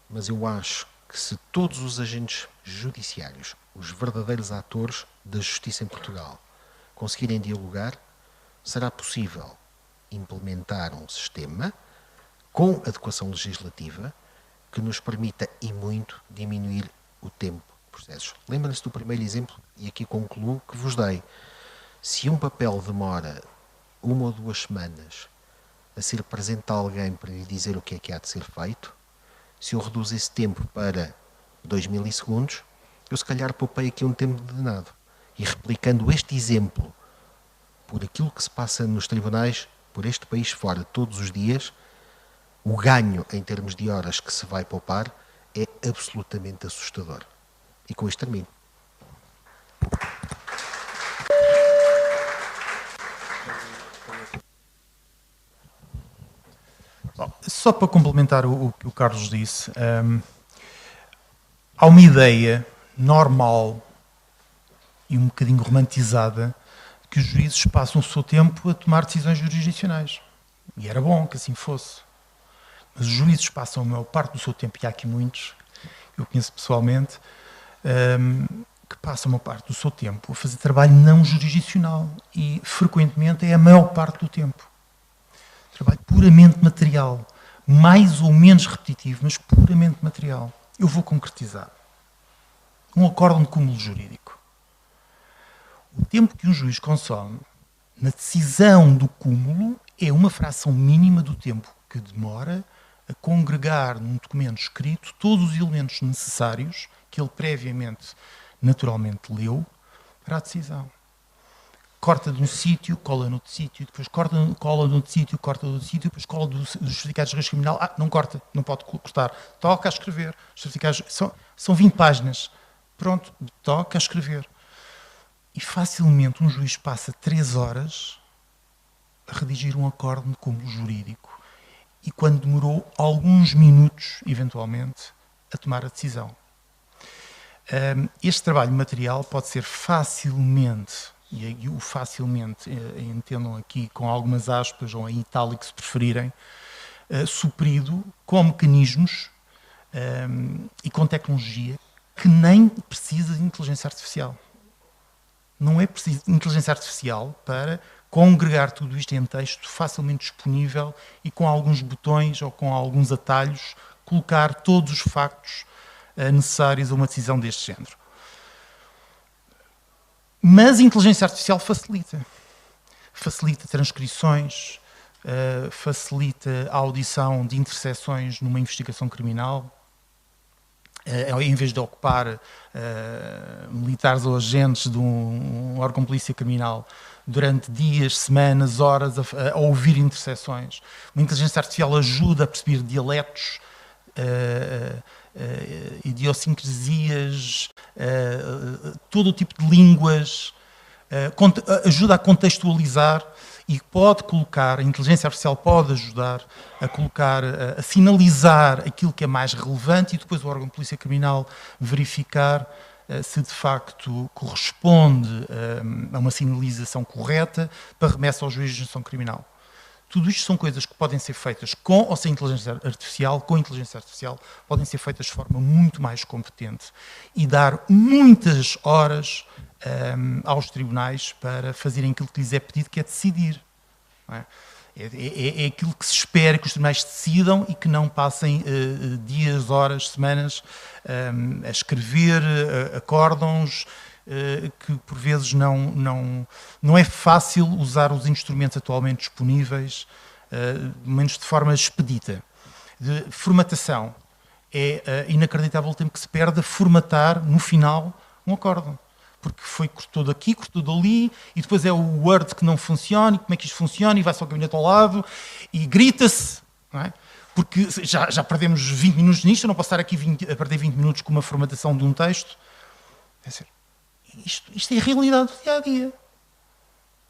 mas eu acho que se todos os agentes judiciários, os verdadeiros atores da justiça em Portugal, conseguirem dialogar, será possível implementar um sistema com adequação legislativa que nos permita, e muito, diminuir o tempo de processos. Lembra-se do primeiro exemplo, e aqui concluo, que vos dei. Se um papel demora 1 ou 2 semanas a ser apresentado a alguém para lhe dizer o que há de ser feito, se eu reduzo esse tempo para 2 milissegundos, eu se calhar poupei aqui um tempo de nada. E replicando este exemplo por aquilo que se passa nos tribunais, por este país fora, todos os dias, o ganho em termos de horas que se vai poupar é absolutamente assustador. E com isto termino. Bom, só para complementar o que o Carlos disse, há uma ideia normal e um bocadinho romantizada que os juízes passam o seu tempo a tomar decisões jurisdicionais. E era bom que assim fosse. Mas os juízes passam a maior parte do seu tempo, e há aqui muitos, eu conheço pessoalmente, que passam a maior parte do seu tempo a fazer trabalho não jurisdicional. E, frequentemente, é a maior parte do tempo. Trabalho puramente material. Mais ou menos repetitivo, mas puramente material. Eu vou concretizar. Um acórdão de cúmulo jurídico. O tempo que um juiz consome na decisão do cúmulo é uma fração mínima do tempo que demora a congregar num documento escrito todos os elementos necessários que ele previamente, naturalmente, leu para a decisão. Corta de um sítio, cola noutro sítio, depois cola de outro sítio, corta de outro sítio, depois cola dos certificados de risco criminal. Não corta, não pode cortar. Toca a escrever. Os certificados são 20 páginas. Pronto, toca a escrever. E facilmente um juiz passa 3 horas a redigir um acórdão de cúmulo jurídico. E quando demorou alguns minutos, eventualmente, a tomar a decisão. Este trabalho material pode ser facilmente e o facilmente, entendam aqui com algumas aspas ou em itálico se preferirem, suprido com mecanismos e com tecnologia que nem precisa de inteligência artificial. Não é preciso inteligência artificial para congregar tudo isto em texto facilmente disponível e com alguns botões ou com alguns atalhos colocar todos os factos necessários a uma decisão deste género. Mas a inteligência artificial facilita. Facilita transcrições, facilita a audição de interseções numa investigação criminal, em vez de ocupar militares ou agentes de um órgão de polícia criminal durante dias, semanas, horas a ouvir interseções. Uma inteligência artificial ajuda a perceber dialetos, idiosincrasias, todo o tipo de línguas, ajuda a contextualizar e pode colocar, a inteligência artificial pode ajudar a colocar, a sinalizar aquilo que é mais relevante e depois o órgão de polícia criminal verificar se de facto corresponde a uma sinalização correta para remessa ao juiz de instrução criminal. Tudo isto são coisas que podem ser feitas com ou sem inteligência artificial, com inteligência artificial, podem ser feitas de forma muito mais competente e dar muitas horas aos tribunais para fazerem aquilo que lhes é pedido, que é decidir. Não é? É aquilo que se espera que os tribunais decidam e que não passem dias, horas, semanas a escrever acórdãos que por vezes não é fácil usar os instrumentos atualmente disponíveis, menos de forma expedita. De formatação. É inacreditável o tempo que se perde a formatar, no final, um acórdão. Porque foi cortou daqui, cortou dali, e depois é o Word que não funciona, e como é que isto funciona, e vai-se ao gabinete ao lado, e grita-se, não é? Porque já perdemos 20 minutos nisto, eu não posso estar aqui a perder 20 minutos com uma formatação de um texto. É sério. Isto é a realidade do dia-a-dia.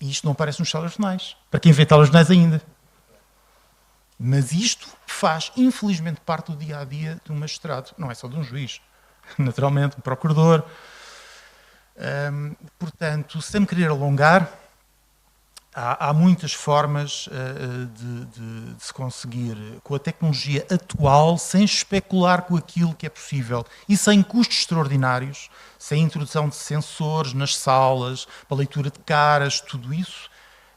E isto não aparece nos telejornais. Para quem vê telejornais ainda. Mas isto faz, infelizmente, parte do dia-a-dia de um magistrado. Não é só de um juiz. Naturalmente, um procurador. Portanto, sem me querer alongar, há muitas formas de se conseguir, com a tecnologia atual, sem especular com aquilo que é possível e sem custos extraordinários, sem introdução de sensores nas salas, para leitura de caras, tudo isso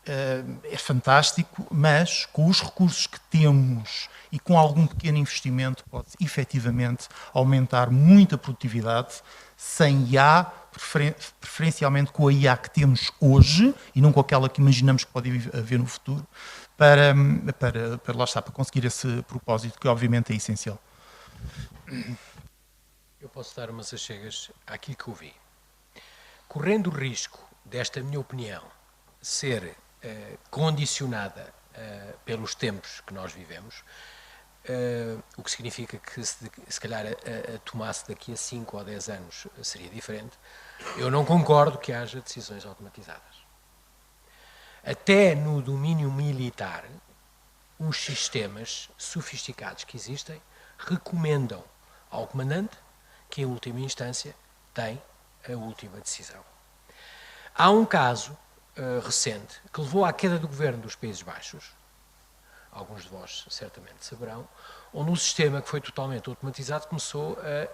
é fantástico, mas com os recursos que temos e com algum pequeno investimento pode efetivamente aumentar muito a produtividade, sem IA, preferencialmente com a IA que temos hoje e não com aquela que imaginamos que pode haver no futuro, para lá está, para conseguir esse propósito que obviamente é essencial. Eu posso dar umas achegas àquilo que ouvi. Correndo o risco desta minha opinião ser condicionada pelos tempos que nós vivemos, o que significa que se calhar a tomasse daqui a 5 ou 10 anos seria diferente, eu não concordo que haja decisões automatizadas. Até no domínio militar, os sistemas sofisticados que existem recomendam ao comandante que, em última instância, tem a última decisão. Há um caso recente que levou à queda do governo dos Países Baixos, alguns de vós certamente saberão, onde um sistema que foi totalmente automatizado começou a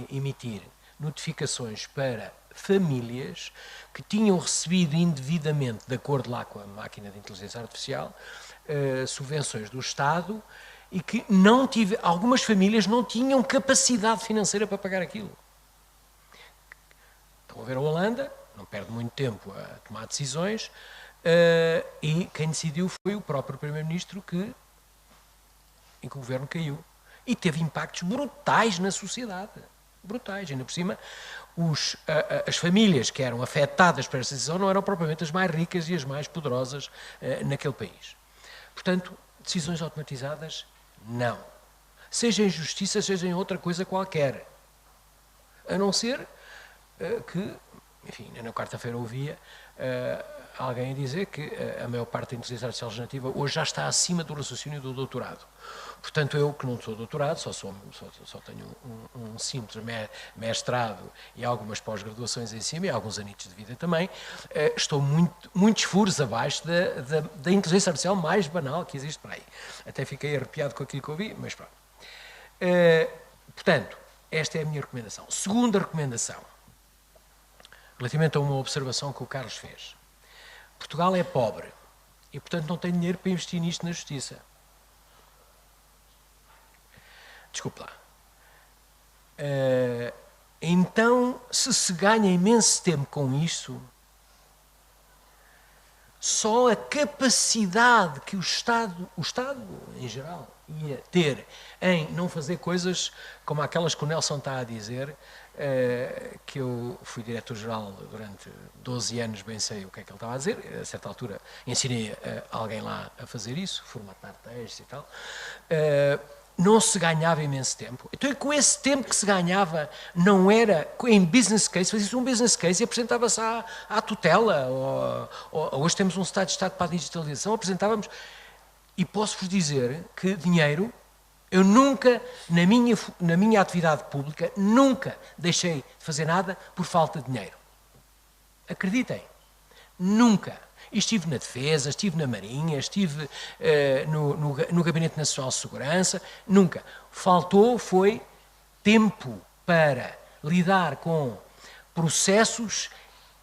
emitir notificações para famílias que tinham recebido indevidamente, de acordo lá com a máquina de inteligência artificial, subvenções do Estado e que algumas famílias não tinham capacidade financeira para pagar aquilo. Estão a ver a Holanda, não perde muito tempo a tomar decisões, e quem decidiu foi o próprio Primeiro-Ministro em que o governo caiu. E teve impactos brutais na sociedade. Brutais. Ainda por cima, as famílias que eram afetadas por esta decisão não eram propriamente as mais ricas e as mais poderosas naquele país. Portanto, decisões automatizadas, não. Seja em justiça, seja em outra coisa qualquer. A não ser que, enfim, na quarta-feira ouvia alguém a dizer que a maior parte da inteligência artificial generativa hoje já está acima do raciocínio do doutorado. Portanto, eu que não sou doutorado, só tenho um simples mestrado e algumas pós-graduações em cima e alguns anitos de vida também, estou muitos furos abaixo da inteligência artificial mais banal que existe para aí. Até fiquei arrepiado com aquilo que ouvi, mas pronto. Portanto, esta é a minha recomendação. Segunda recomendação, relativamente a uma observação que o Carlos fez. Portugal é pobre e, portanto, não tem dinheiro para investir nisto na justiça. Desculpe lá. Então, se ganha imenso tempo com isso, só a capacidade que o Estado em geral, ia ter em não fazer coisas como aquelas que o Nelson está a dizer, que eu fui diretor-geral durante 12 anos, bem sei o que é que ele estava a dizer, a certa altura ensinei alguém lá a fazer isso, formatar textos e tal, não se ganhava imenso tempo. Então, com esse tempo que se ganhava, não era em business case, fazia-se um business case e apresentava-se à tutela, ou hoje temos um Estado de Estado para a digitalização, apresentávamos, e posso-vos dizer que dinheiro, eu nunca, na minha atividade pública, nunca deixei de fazer nada por falta de dinheiro. Acreditem, nunca. E estive na Defesa, estive na Marinha, estive no Gabinete Nacional de Segurança, nunca. Faltou foi tempo para lidar com processos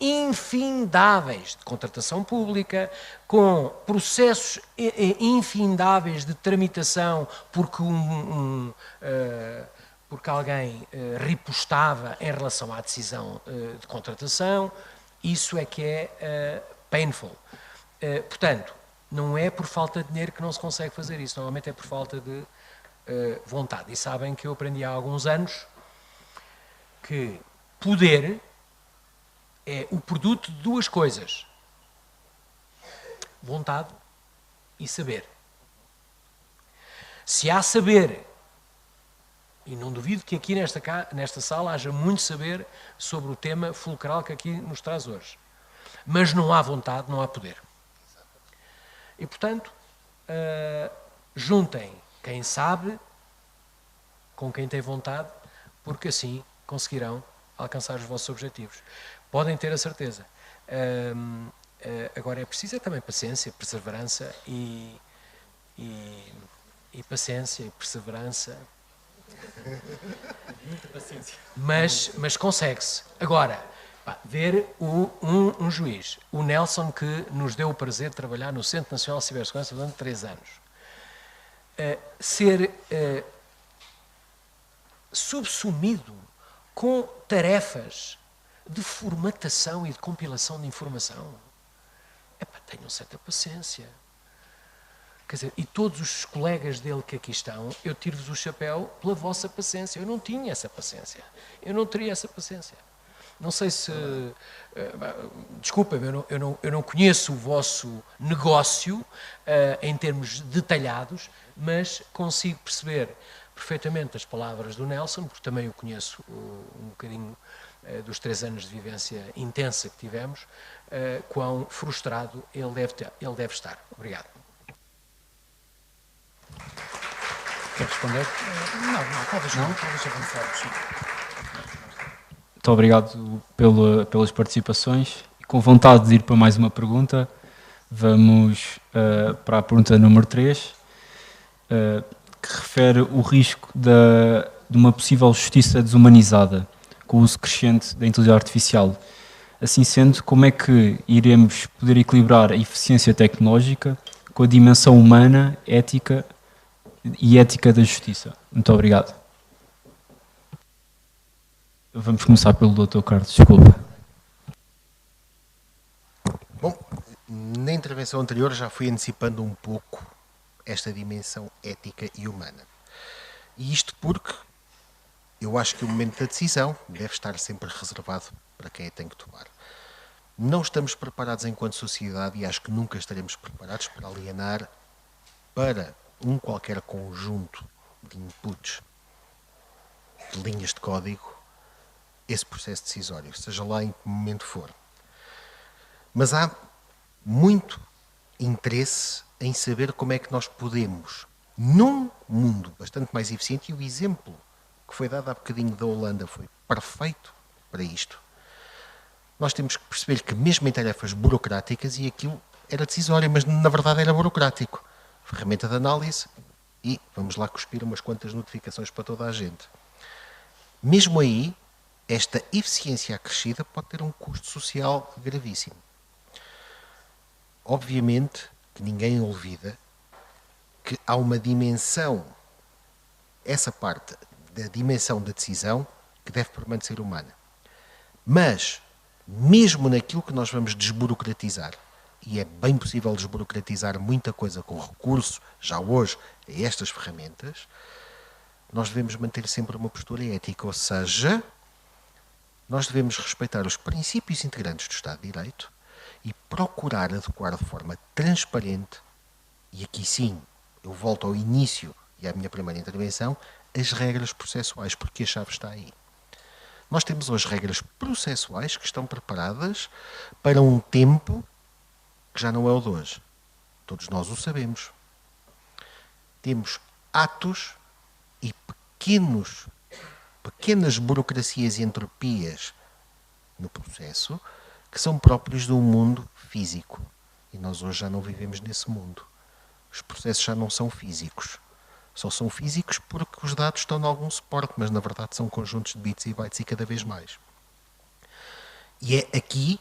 infindáveis de contratação pública, com processos infindáveis de tramitação, porque porque alguém ripostava em relação à decisão de contratação. Isso é que é painful. Portanto, não é por falta de dinheiro que não se consegue fazer isso, normalmente é por falta de vontade. E sabem que eu aprendi há alguns anos que poder é o produto de duas coisas: vontade e saber. Se há saber, e não duvido que aqui nesta sala haja muito saber sobre o tema fulcral que aqui nos traz hoje, mas não há vontade, não há poder. E, portanto, juntem quem sabe com quem tem vontade, porque assim conseguirão alcançar os vossos objetivos. Podem ter a certeza. Agora é preciso também paciência, perseverança e paciência e perseverança. Muita paciência. Mas consegue-se. Agora, ver um juiz, o Nelson, que nos deu o prazer de trabalhar no Centro Nacional de Cibersegurança durante 3 anos, ser subsumido com tarefas de formatação e de compilação de informação. Tenham certa paciência. Quer dizer, e todos os colegas dele que aqui estão, eu tiro-vos o chapéu pela vossa paciência. Eu não tinha essa paciência. Eu não teria essa paciência. Não sei se... desculpem, eu não conheço o vosso negócio em termos detalhados, mas consigo perceber perfeitamente as palavras do Nelson, porque também o conheço um bocadinho dos 3 anos de vivência intensa que tivemos, quão frustrado ele deve estar. Obrigado. Quer responder? Não, talvez avançarmos. Muito obrigado pelas participações. E com vontade de ir para mais uma pergunta, vamos para a pergunta número 3, que refere o risco de uma possível justiça desumanizada com o uso crescente da inteligência artificial. Assim sendo, como é que iremos poder equilibrar a eficiência tecnológica com a dimensão humana, ética e ética da justiça? Muito obrigado. Vamos começar pelo Dr. Carlos, desculpa. Bom, na intervenção anterior já fui antecipando um pouco esta dimensão ética e humana. E isto porque eu acho que o momento da decisão deve estar sempre reservado para quem a tem que tomar. Não estamos preparados enquanto sociedade, e acho que nunca estaremos preparados para alienar para um qualquer conjunto de inputs, de linhas de código, esse processo decisório, seja lá em que momento for. Mas há muito interesse em saber como é que nós podemos, num mundo bastante mais eficiente, e o exemplo que foi dado há bocadinho da Holanda foi perfeito para isto, nós temos que perceber que mesmo em tarefas burocráticas, e aquilo era decisório, mas na verdade era burocrático, ferramenta de análise e vamos lá cuspir umas quantas notificações para toda a gente. Mesmo aí, esta eficiência acrescida pode ter um custo social gravíssimo. Obviamente que ninguém olvida que há uma dimensão, essa parte da dimensão da decisão, que deve permanecer humana. Mas, mesmo naquilo que nós vamos desburocratizar, e é bem possível desburocratizar muita coisa com recurso, já hoje, a estas ferramentas, nós devemos manter sempre uma postura ética, ou seja, nós devemos respeitar os princípios integrantes do Estado de Direito e procurar adequar de forma transparente, e aqui sim, eu volto ao início e à minha primeira intervenção, as regras processuais, porque a chave está aí. Nós temos hoje regras processuais que estão preparadas para um tempo que já não é o de hoje. Todos nós o sabemos. Temos atos e pequenas burocracias e entropias no processo que são próprios de um mundo físico. E nós hoje já não vivemos nesse mundo. Os processos já não são físicos. Só são físicos porque os dados estão em algum suporte, mas na verdade são conjuntos de bits e bytes e cada vez mais. E é aqui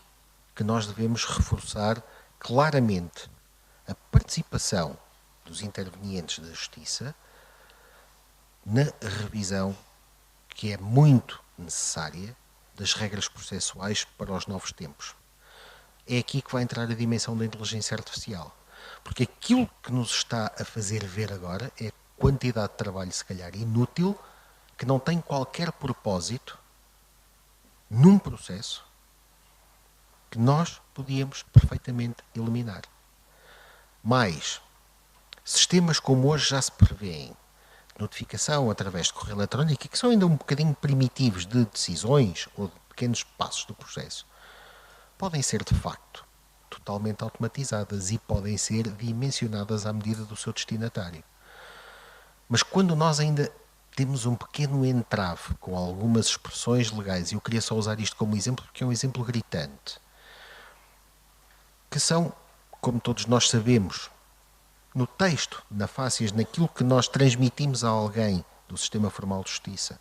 que nós devemos reforçar claramente a participação dos intervenientes da Justiça na revisão que é muito necessária das regras processuais para os novos tempos. É aqui que vai entrar a dimensão da inteligência artificial. Porque aquilo que nos está a fazer ver agora é a quantidade de trabalho, se calhar, inútil, que não tem qualquer propósito num processo que nós podíamos perfeitamente eliminar. Mas, sistemas como hoje já se prevêem, notificação através de correio eletrónico, e que são ainda um bocadinho primitivos de decisões ou de pequenos passos do processo, podem ser, de facto, totalmente automatizadas e podem ser dimensionadas à medida do seu destinatário. Mas quando nós ainda temos um pequeno entrave com algumas expressões legais, e eu queria só usar isto como exemplo, porque é um exemplo gritante, que são, como todos nós sabemos, no texto, na fácias, naquilo que nós transmitimos a alguém do sistema formal de justiça,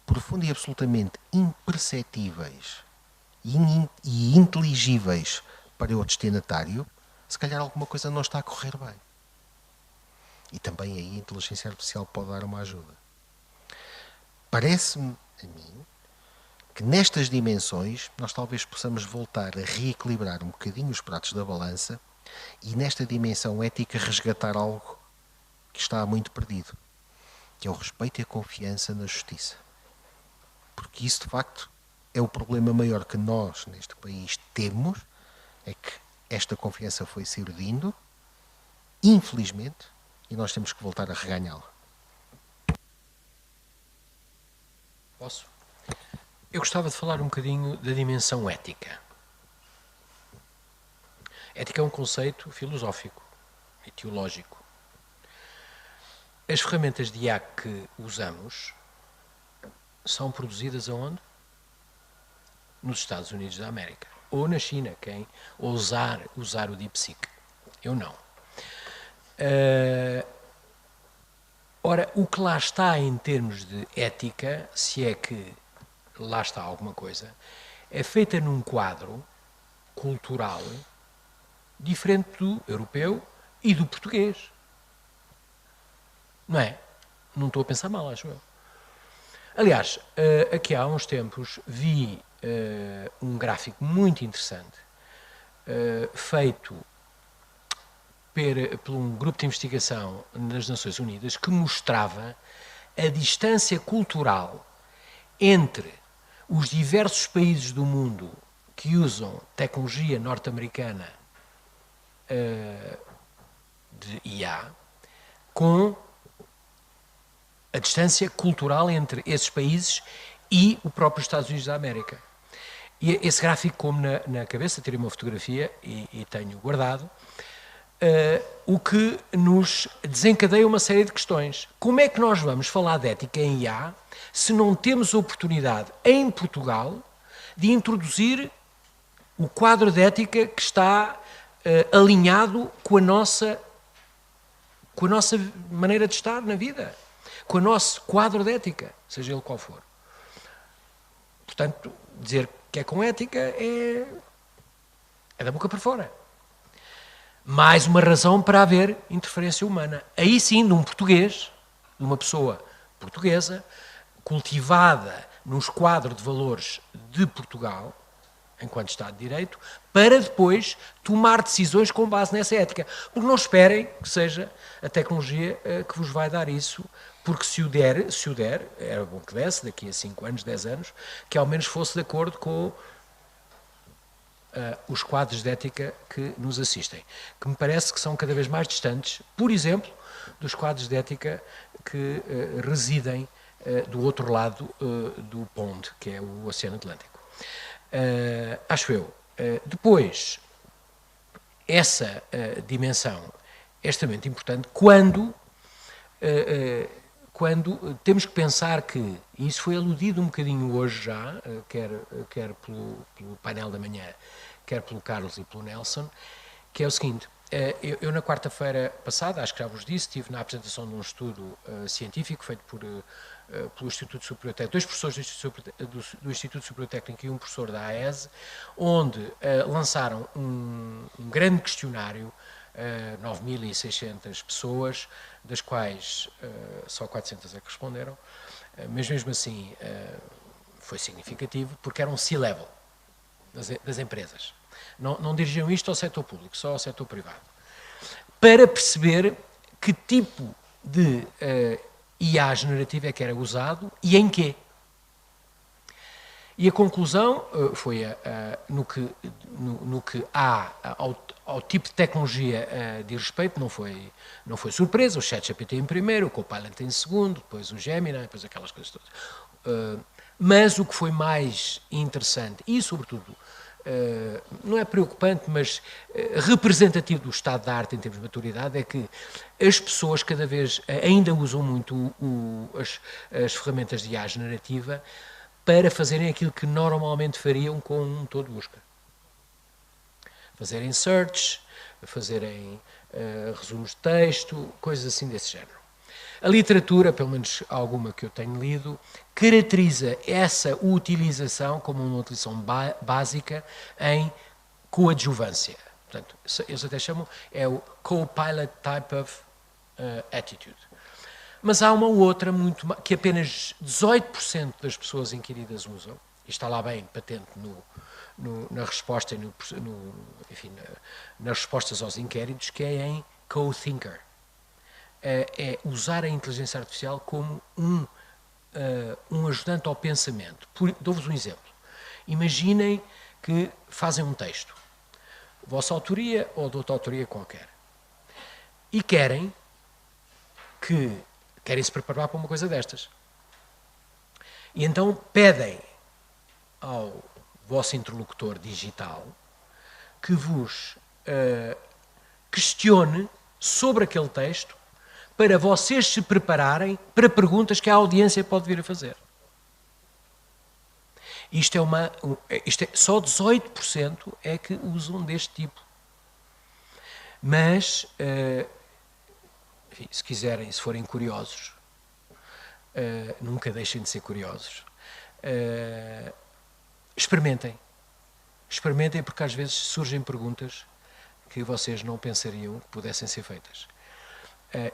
profundo e absolutamente imperceptíveis e inteligíveis para o destinatário, se calhar alguma coisa não está a correr bem. E também aí a inteligência artificial pode dar uma ajuda. Parece-me a mim que nestas dimensões nós talvez possamos voltar a reequilibrar um bocadinho os pratos da balança e nesta dimensão ética resgatar algo que está muito perdido, que é o respeito e a confiança na justiça. Porque isso, de facto, é o problema maior que nós, neste país, temos, é que esta confiança foi se erodando, infelizmente, e nós temos que voltar a reganhá-la. Posso? Eu gostava de falar um bocadinho da dimensão ética. Ética é um conceito filosófico e teológico. As ferramentas de IA que usamos são produzidas aonde? Nos Estados Unidos da América. Ou na China, quem ousar usar o DeepSeek. Eu não. Ora, o que lá está em termos de ética, se é que lá está alguma coisa, é feita num quadro cultural diferente do europeu e do português. Não é? Não estou a pensar mal, acho eu. Aliás, aqui há uns tempos vi um gráfico muito interessante feito por um grupo de investigação das Nações Unidas que mostrava a distância cultural entre os diversos países do mundo que usam tecnologia norte-americana de IA com a distância cultural entre esses países e o próprio Estados Unidos da América. E esse gráfico, como na cabeça, tirei uma fotografia e tenho guardado, o que nos desencadeia uma série de questões. Como é que nós vamos falar de ética em IA se não temos a oportunidade, em Portugal, de introduzir o quadro de ética que está alinhado com a nossa maneira de estar na vida, com o nosso quadro de ética, seja ele qual for. Portanto, dizer que é com ética é da boca para fora. Mais uma razão para haver interferência humana. Aí sim, de um português, de uma pessoa portuguesa, cultivada nos quadros de valores de Portugal, enquanto Estado de Direito, para depois tomar decisões com base nessa ética. Porque não esperem que seja a tecnologia que vos vai dar isso, porque se o der, era bom que desse, daqui a 5 anos, 10 anos, que ao menos fosse de acordo com os quadros de ética que nos assistem, que me parece que são cada vez mais distantes, por exemplo, dos quadros de ética que residem do outro lado do pond, que é o Oceano Atlântico. Acho eu. Depois, essa dimensão é extremamente importante quando temos que pensar que, e isso foi aludido um bocadinho hoje já, quer pelo painel da manhã, quer pelo Carlos e pelo Nelson, que é o seguinte: eu na quarta-feira passada, acho que já vos disse, estive na apresentação de um estudo científico feito pelo Instituto Superior Técnico, 2 professores do Instituto Superior Técnico e um professor da AES, onde lançaram um grande questionário, 9.600 pessoas, das quais só 400 é que responderam, mas mesmo assim foi significativo, porque era um C-level das empresas. Não dirigiam isto ao setor público, só ao setor privado. Para perceber que tipo de IA generativa é que era usado e em quê. E a conclusão foi no que há ao tipo de tecnologia diz respeito, não foi surpresa, o ChatGPT em primeiro, o Copilot em segundo, depois o Gemini, depois aquelas coisas todas. Mas o que foi mais interessante e, sobretudo, não é preocupante, mas representativo do estado da arte em termos de maturidade, é que as pessoas cada vez ainda usam muito as ferramentas de IA generativa para fazerem aquilo que normalmente fariam com um motor de busca. Fazerem search, fazerem resumos de texto, coisas assim desse género. A literatura, pelo menos alguma que eu tenho lido, caracteriza essa utilização como uma utilização básica em coadjuvância. Portanto, eles até chamam, é o co-pilot type of attitude. Mas há uma outra que apenas 18% das pessoas inquiridas usam, e está lá bem patente na resposta, enfim, nas respostas aos inquéritos, que é em co-thinker. É usar a inteligência artificial como um ajudante ao pensamento. Dou-vos um exemplo. Imaginem que fazem um texto, vossa autoria ou de outra autoria qualquer, e querem se preparar para uma coisa destas. E então pedem ao vosso interlocutor digital que vos questione sobre aquele texto para vocês se prepararem para perguntas que a audiência pode vir a fazer. Só 18% é que usam deste tipo. Mas, enfim, se quiserem, se forem curiosos, nunca deixem de ser curiosos, experimentem. Experimentem, porque às vezes surgem perguntas que vocês não pensariam que pudessem ser feitas.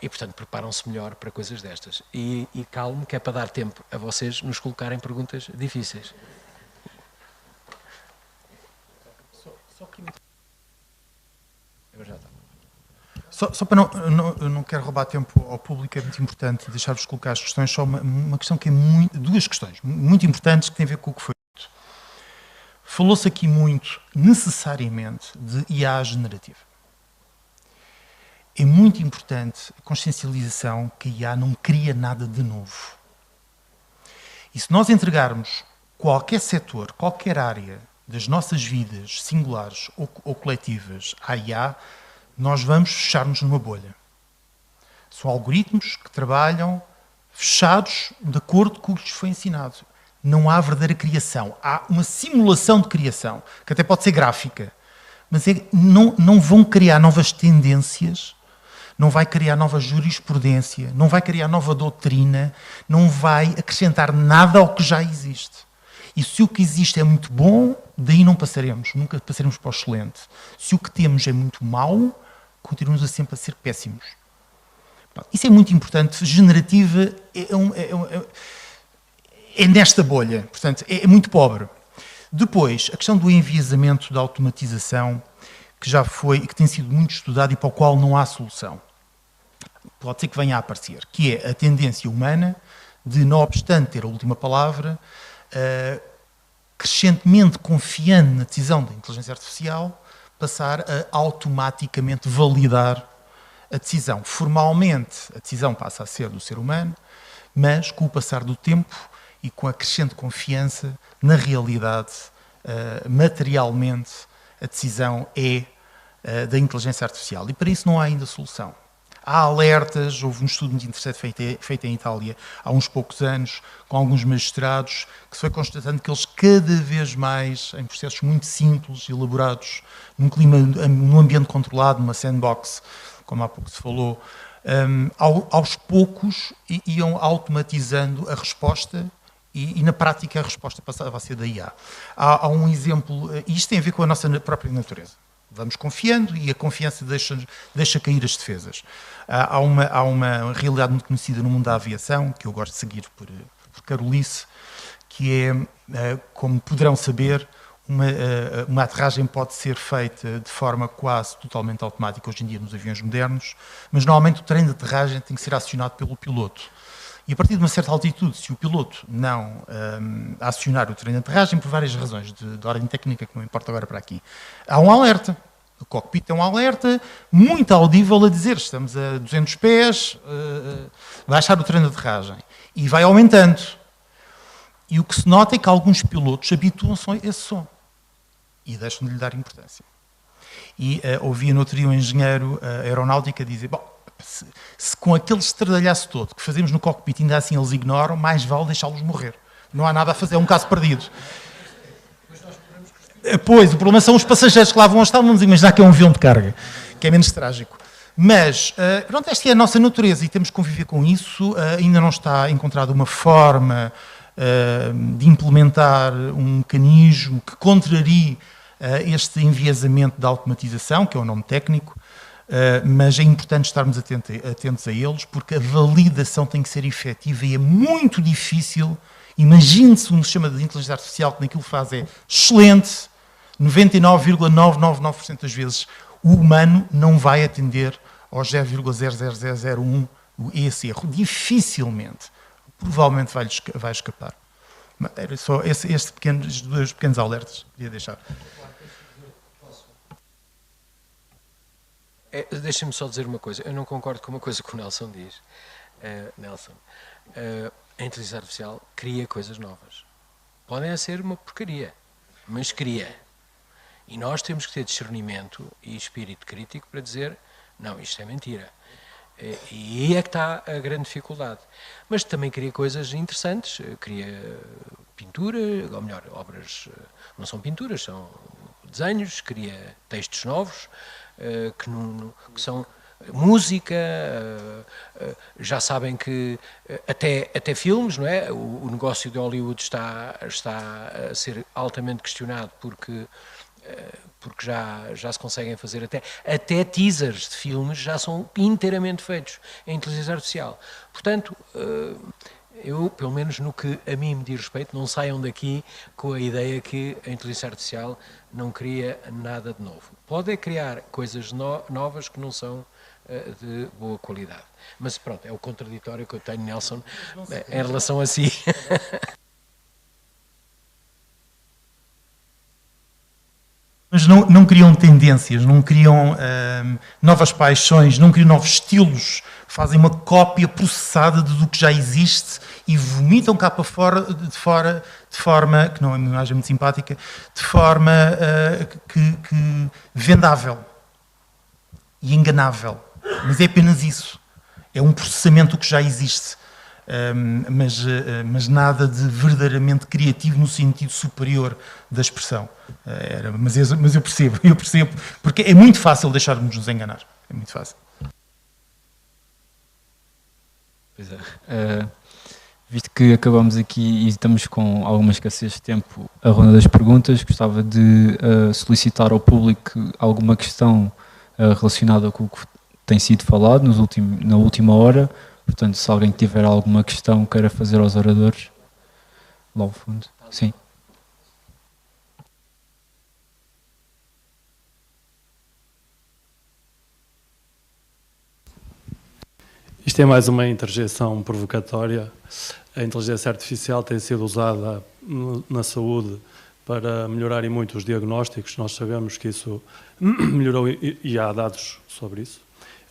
E, portanto, preparam-se melhor para coisas destas. E calmo, que é para dar tempo a vocês nos colocarem perguntas difíceis. Só para eu não quero roubar tempo ao público, é muito importante deixar-vos colocar as questões, só uma questão que é duas questões muito importantes que têm a ver com o que foi dito. Falou-se aqui muito, necessariamente, de IA generativa. É muito importante a consciencialização que a IA não cria nada de novo. E se nós entregarmos qualquer setor, qualquer área das nossas vidas singulares ou coletivas à IA, nós vamos fechar-nos numa bolha. São algoritmos que trabalham fechados de acordo com o que lhes foi ensinado. Não há verdadeira criação. Há uma simulação de criação, que até pode ser gráfica, mas não vão criar novas tendências, não vai criar nova jurisprudência, não vai criar nova doutrina, não vai acrescentar nada ao que já existe. E se o que existe é muito bom, daí não passaremos, nunca passaremos para o excelente. Se o que temos é muito mau, continuamos sempre a ser péssimos. Isso é muito importante. Generativa é nesta bolha, portanto, é muito pobre. Depois, a questão do enviesamento da automatização, que já foi e que tem sido muito estudado e para o qual não há solução. Pode ser que venha a aparecer, que é a tendência humana de, não obstante ter a última palavra, crescentemente confiando na decisão da inteligência artificial, passar a automaticamente validar a decisão. Formalmente, a decisão passa a ser do ser humano, mas com o passar do tempo e com a crescente confiança, na realidade, materialmente, a decisão é da inteligência artificial. E para isso não há ainda solução. Há alertas, houve um estudo muito interessante feito em Itália há uns poucos anos, com alguns magistrados, que se foi constatando que eles cada vez mais, em processos muito simples, elaborados, num ambiente controlado, numa sandbox, como há pouco se falou, aos poucos iam automatizando a resposta e na prática a resposta passava a ser da IA. Há um exemplo, e isto tem a ver com a nossa própria natureza. Vamos confiando e a confiança deixa cair as defesas. Há uma realidade muito conhecida no mundo da aviação, que eu gosto de seguir por Carolice, que é, como poderão saber, uma aterragem pode ser feita de forma quase totalmente automática hoje em dia nos aviões modernos, mas normalmente o treino de aterragem tem que ser acionado pelo piloto. E a partir de uma certa altitude, se o piloto não acionar o treino de aterragem, por várias razões de ordem técnica, que não importa agora para aqui, há um alerta. O cockpit tem um alerta muito audível a dizer: estamos a 200 pés, baixar o treino de aterragem. E vai aumentando. E o que se nota é que alguns pilotos habituam-se a esse som e deixam de lhe dar importância. E ouvia no outro dia um engenheiro aeronáutico a dizer: bom, se com aquele estradalhaço todo que fazemos no cockpit ainda assim eles ignoram, mais vale deixá-los morrer. Não há nada a fazer, é um caso perdido. Pois, o problema são os passageiros que lá vão estar, vamos imaginar que é um avião de carga, que é menos trágico. Mas, pronto, esta é a nossa natureza e temos que conviver com isso. Ainda não está encontrada uma forma de implementar um mecanismo que contrarie este enviesamento da automatização, que é o nome técnico, mas é importante estarmos atentos a eles, porque a validação tem que ser efetiva e é muito difícil. Imagine-se um sistema de inteligência artificial que naquilo que faz é excelente, 99,999% das vezes o humano não vai atender aos 0,00001 esse erro. Dificilmente. Provavelmente vai escapar. Era só estes dois pequenos alertas que queria deixar. Deixa-me só dizer uma coisa. Eu não concordo com uma coisa que o Nelson diz. Nelson, a inteligência artificial cria coisas novas. Podem ser uma porcaria, mas cria. E nós temos que ter discernimento e espírito crítico para dizer: não, isto é mentira. E aí é que está a grande dificuldade. Mas também cria coisas interessantes, cria pintura, ou melhor, obras, não são pinturas, são desenhos, cria textos novos, que são música, já sabem que até filmes, não é? O negócio de Hollywood está a ser altamente questionado porque já se conseguem fazer até teasers de filmes já são inteiramente feitos em inteligência artificial. Portanto, eu, pelo menos no que a mim me diz respeito, não saiam daqui com a ideia que a inteligência artificial não cria nada de novo. Pode criar coisas novas que não são de boa qualidade. Mas pronto, é o contraditório que eu tenho, Nelson, em relação a si. mas não criam tendências, não criam novas paixões, não criam novos estilos, fazem uma cópia processada do que já existe e vomitam cá para fora, de forma, que não é uma imagem muito simpática, de forma que vendável e enganável. Mas é apenas isso. É um processamento do que já existe. Mas nada de verdadeiramente criativo no sentido superior da expressão. Mas eu percebo, porque é muito fácil deixarmos nos enganar. É muito fácil. Pois é. Visto que acabamos aqui e estamos com alguma escassez de tempo, a ronda das perguntas, gostava de solicitar ao público alguma questão relacionada com o que tem sido falado na última hora. Portanto, se alguém tiver alguma questão queira fazer aos oradores, lá ao fundo. Sim. Isto é mais uma interjeição provocatória. A inteligência artificial tem sido usada na saúde para melhorar e muito os diagnósticos. Nós sabemos que isso melhorou e há dados sobre isso.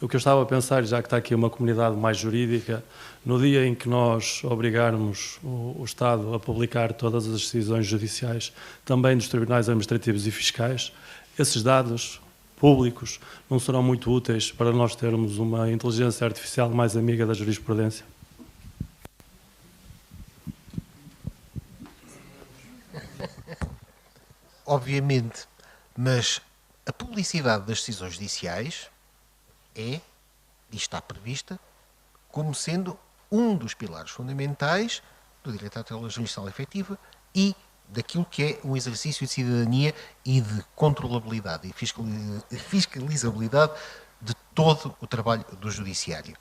O que eu estava a pensar, já que está aqui uma comunidade mais jurídica, no dia em que nós obrigarmos o Estado a publicar todas as decisões judiciais, também dos tribunais administrativos e fiscais, esses dados públicos não serão muito úteis para nós termos uma inteligência artificial mais amiga da jurisprudência? Obviamente, mas a publicidade das decisões judiciais e está prevista como sendo um dos pilares fundamentais do direito à tutela judicial efetiva e daquilo que é um exercício de cidadania e de controlabilidade e fiscalizabilidade de todo o trabalho do judiciário.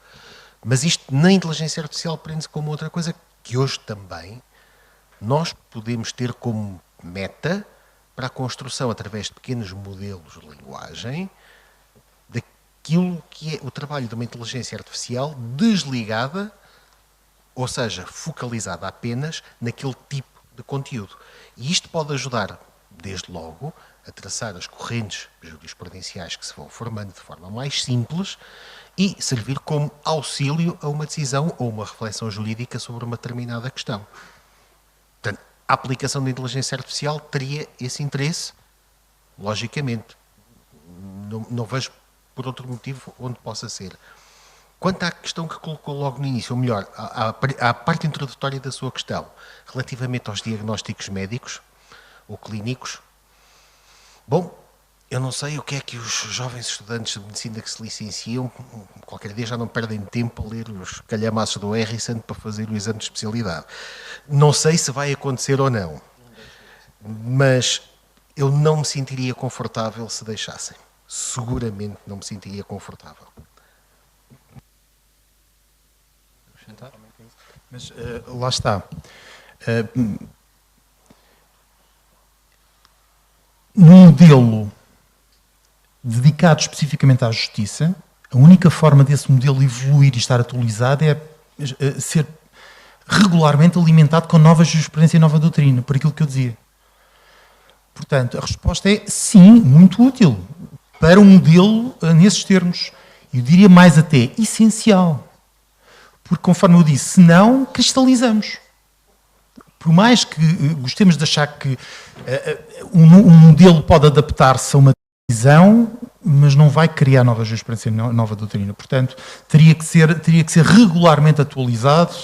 Mas isto na inteligência artificial prende-se como outra coisa que hoje também nós podemos ter como meta para a construção, através de pequenos modelos de linguagem, daquilo que é o trabalho de uma inteligência artificial desligada, ou seja, focalizada apenas naquele tipo de conteúdo. E isto pode ajudar, desde logo, a traçar as correntes jurisprudenciais que se vão formando de forma mais simples e servir como auxílio a uma decisão ou uma reflexão jurídica sobre uma determinada questão. Portanto, a aplicação da inteligência artificial teria esse interesse, logicamente. Não vejo por outro motivo onde possa ser. Quanto à questão que colocou logo no início, ou melhor, à parte introdutória da sua questão, relativamente aos diagnósticos médicos ou clínicos, bom, eu não sei o que é que os jovens estudantes de medicina que se licenciam, qualquer dia já não perdem tempo a ler os calhamaços do RSAN para fazer o exame de especialidade. Não sei se vai acontecer ou não, mas eu não me sentiria confortável se deixassem. Seguramente não me sentiria confortável. Mas lá está. Num modelo dedicado especificamente à justiça, a única forma desse modelo evoluir e estar atualizado é ser regularmente alimentado com nova jurisprudência e nova doutrina, por aquilo que eu dizia. Portanto, a resposta é sim, muito útil para um modelo nesses termos. Eu diria mais até essencial. Porque, conforme eu disse, se não, cristalizamos. Por mais que gostemos de achar que um modelo pode adaptar-se a uma decisão, mas não vai criar nova jurisprudência, nova doutrina. Portanto, teria que ser regularmente atualizado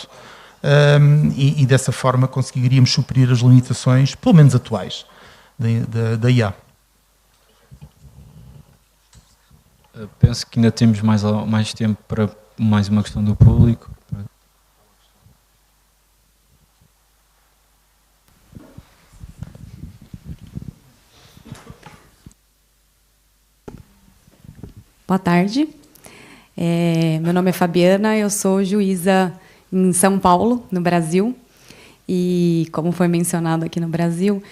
e dessa forma conseguiríamos suprir as limitações, pelo menos atuais, da IA. Penso que ainda temos mais tempo para mais uma questão do público. Boa tarde. Meu nome é Fabiana, eu sou juíza em São Paulo, no Brasil. E, como foi mencionado aqui no Brasil,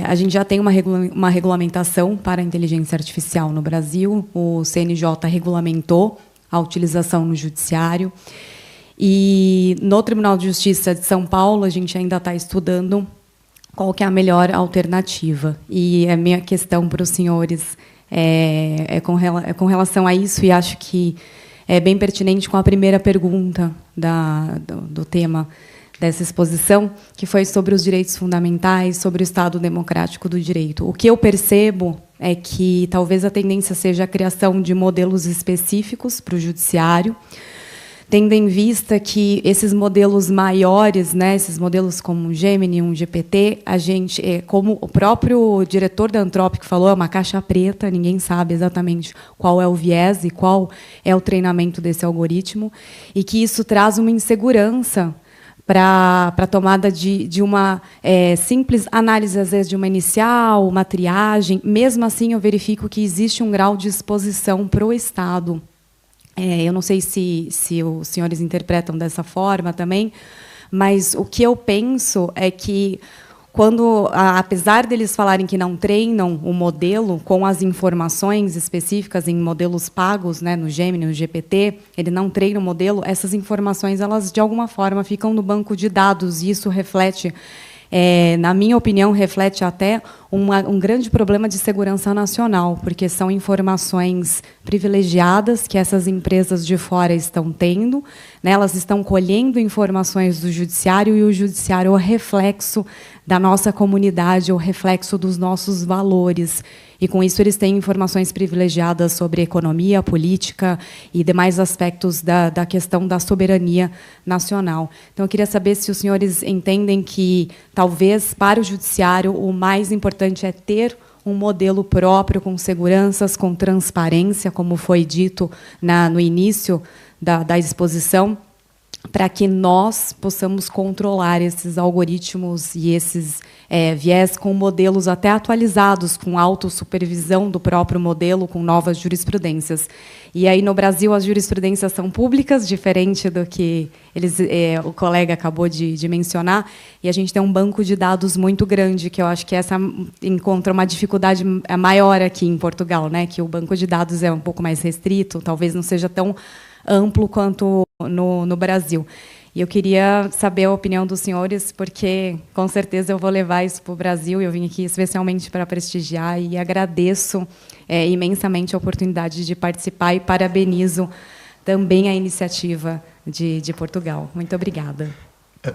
a gente já tem uma regulamentação para a inteligência artificial no Brasil. O CNJ regulamentou a utilização no judiciário. E no Tribunal de Justiça de São Paulo, a gente ainda está estudando qual que é a melhor alternativa. E a minha questão para os senhores é com relação a isso, e acho que é bem pertinente com a primeira pergunta do tema dessa exposição, que foi sobre os direitos fundamentais, sobre o Estado democrático do direito. O que eu percebo é que talvez a tendência seja a criação de modelos específicos para o judiciário, tendo em vista que esses modelos maiores, né, esses modelos como um Gemini, um GPT, a gente, como o próprio diretor da Anthropic falou, é uma caixa preta, ninguém sabe exatamente qual é o viés e qual é o treinamento desse algoritmo, e que isso traz uma insegurança para a tomada de uma simples análise, às vezes, de uma inicial, uma triagem. Mesmo assim, eu verifico que existe um grau de exposição para o Estado. Eu não sei se os senhores interpretam dessa forma também, mas o que eu penso é que, apesar deles falarem que não treinam o modelo com as informações específicas em modelos pagos, né, no Gemini, no GPT, ele não treina o modelo, essas informações, elas, de alguma forma, ficam no banco de dados, e isso reflete, na minha opinião, reflete até um grande problema de segurança nacional, porque são informações privilegiadas que essas empresas de fora estão tendo, né, elas estão colhendo informações do judiciário, e o judiciário é o reflexo da nossa comunidade, é o reflexo dos nossos valores. E, com isso, eles têm informações privilegiadas sobre economia, política e demais aspectos da questão da soberania nacional. Então, eu queria saber se os senhores entendem que, talvez, para o judiciário, o mais importante é ter um modelo próprio, com seguranças, com transparência, como foi dito no início da exposição, para que nós possamos controlar esses algoritmos e esses viés com modelos até atualizados, com autossupervisão do próprio modelo, com novas jurisprudências. E aí, no Brasil, as jurisprudências são públicas, diferente do que o colega acabou de mencionar, e a gente tem um banco de dados muito grande, que eu acho que essa encontra uma dificuldade maior aqui em Portugal, né, que o banco de dados é um pouco mais restrito, talvez não seja tão amplo quanto no Brasil. E eu queria saber a opinião dos senhores, porque, com certeza, eu vou levar isso para o Brasil. Eu vim aqui especialmente para prestigiar, e agradeço imensamente a oportunidade de participar, e parabenizo também a iniciativa de Portugal. Muito obrigada.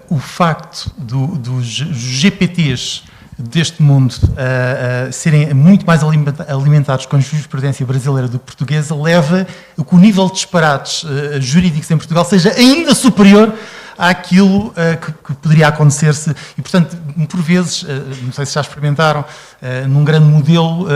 O facto dos GPTs deste mundo serem muito mais alimentados com a jurisprudência brasileira do que portuguesa leva a que o nível de disparates jurídicos em Portugal seja ainda superior àquilo que poderia acontecer-se. E, portanto, por vezes, não sei se já experimentaram, num grande modelo,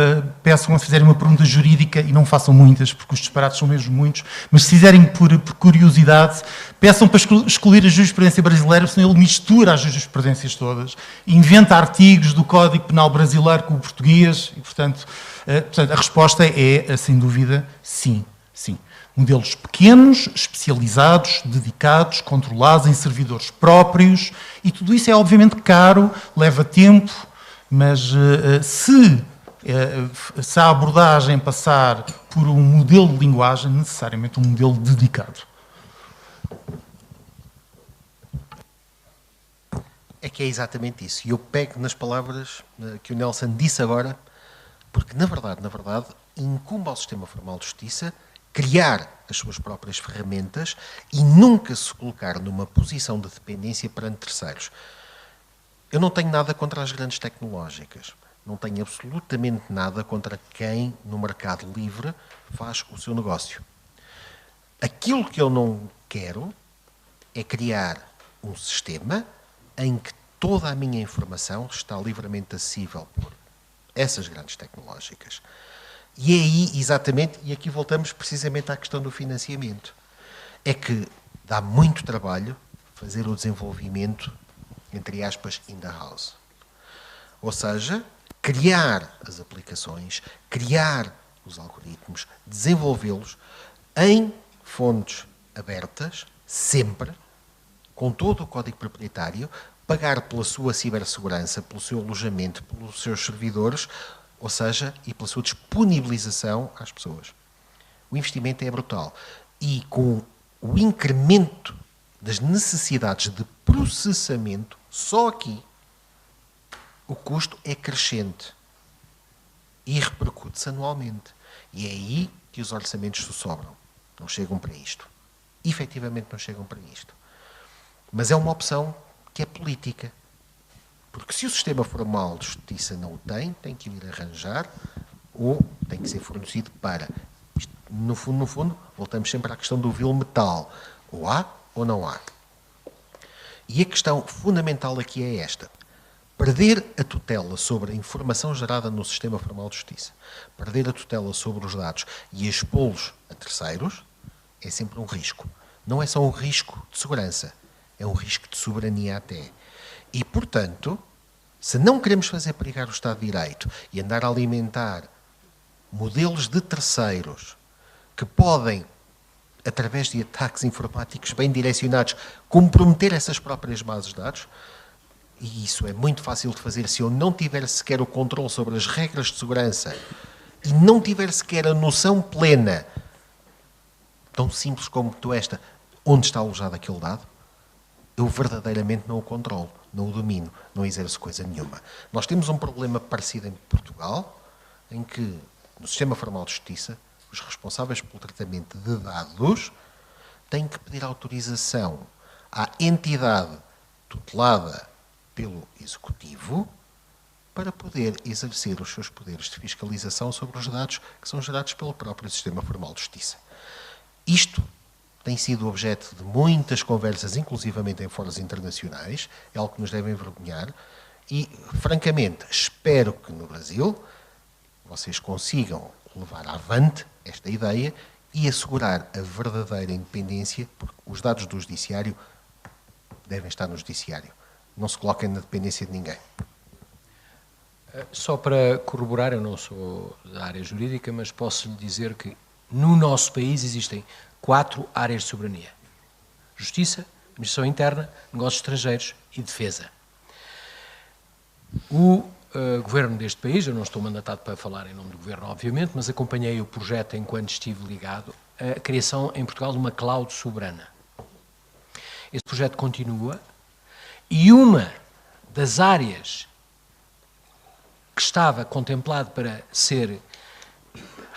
peçam a fizerem uma pergunta jurídica, e não façam muitas, porque os disparates são mesmo muitos, mas se fizerem por curiosidade, peçam para excluir a jurisprudência brasileira, senão ele mistura as jurisprudências todas, inventa artigos do Código Penal brasileiro com o português, e, portanto, a resposta é, sem dúvida, sim, sim. Modelos pequenos, especializados, dedicados, controlados em servidores próprios, e tudo isso é obviamente caro, leva tempo, mas se a abordagem passar por um modelo de linguagem, necessariamente um modelo dedicado. É que é exatamente isso. E eu pego nas palavras que o Nelson disse agora, porque, na verdade, incumbe ao sistema formal de justiça criar as suas próprias ferramentas e nunca se colocar numa posição de dependência perante terceiros. Eu não tenho nada contra as grandes tecnológicas. Não tenho absolutamente nada contra quem, no mercado livre, faz o seu negócio. Aquilo que eu não quero é criar um sistema em que toda a minha informação está livremente acessível por essas grandes tecnológicas. E é aí, exatamente, e aqui voltamos precisamente à questão do financiamento, é que dá muito trabalho fazer o desenvolvimento, entre aspas, in the house. Ou seja, criar as aplicações, criar os algoritmos, desenvolvê-los em fontes abertas, sempre, com todo o código proprietário, pagar pela sua cibersegurança, pelo seu alojamento, pelos seus servidores, ou seja, e pela sua disponibilização às pessoas. O investimento é brutal. E com o incremento das necessidades de processamento, só aqui, o custo é crescente e repercute-se anualmente. E é aí que os orçamentos sobram. Não chegam para isto. Efetivamente não chegam para isto. Mas é uma opção que é política. Porque se o sistema formal de justiça não o tem que ir arranjar ou tem que ser fornecido para. Isto, no fundo, voltamos sempre à questão do vil metal. Ou há ou não há. E a questão fundamental aqui é esta. Perder a tutela sobre a informação gerada no sistema formal de justiça, perder a tutela sobre os dados e expô-los a terceiros, é sempre um risco. Não é só um risco de segurança, é um risco de soberania até. E, portanto, se não queremos fazer perigar o Estado de Direito e andar a alimentar modelos de terceiros que podem, através de ataques informáticos bem direcionados, comprometer essas próprias bases de dados, e isso é muito fácil de fazer se eu não tiver sequer o controle sobre as regras de segurança e não tiver sequer a noção plena, tão simples como esta, onde está alojado aquele dado, eu verdadeiramente não o controlo, não o domino, não exerço coisa nenhuma. Nós temos um problema parecido em Portugal, em que, no sistema formal de justiça, os responsáveis pelo tratamento de dados têm que pedir autorização à entidade tutelada pelo Executivo para poder exercer os seus poderes de fiscalização sobre os dados que são gerados pelo próprio sistema formal de justiça. Isto tem sido objeto de muitas conversas, inclusivamente em fóruns internacionais, é algo que nos deve envergonhar e, francamente, espero que no Brasil vocês consigam levar avante esta ideia e assegurar a verdadeira independência, porque os dados do Judiciário devem estar no Judiciário. Não se coloquem na dependência de ninguém. Só para corroborar, eu não sou da área jurídica, mas posso lhe dizer que no nosso país existem 4 áreas de soberania: Justiça, Administração Interna, Negócios Estrangeiros e Defesa. O governo deste país, eu não estou mandatado para falar em nome do governo, obviamente, mas acompanhei o projeto enquanto estive ligado à criação em Portugal de uma cloud soberana. Esse projeto continua e uma das áreas que estava contemplado para ser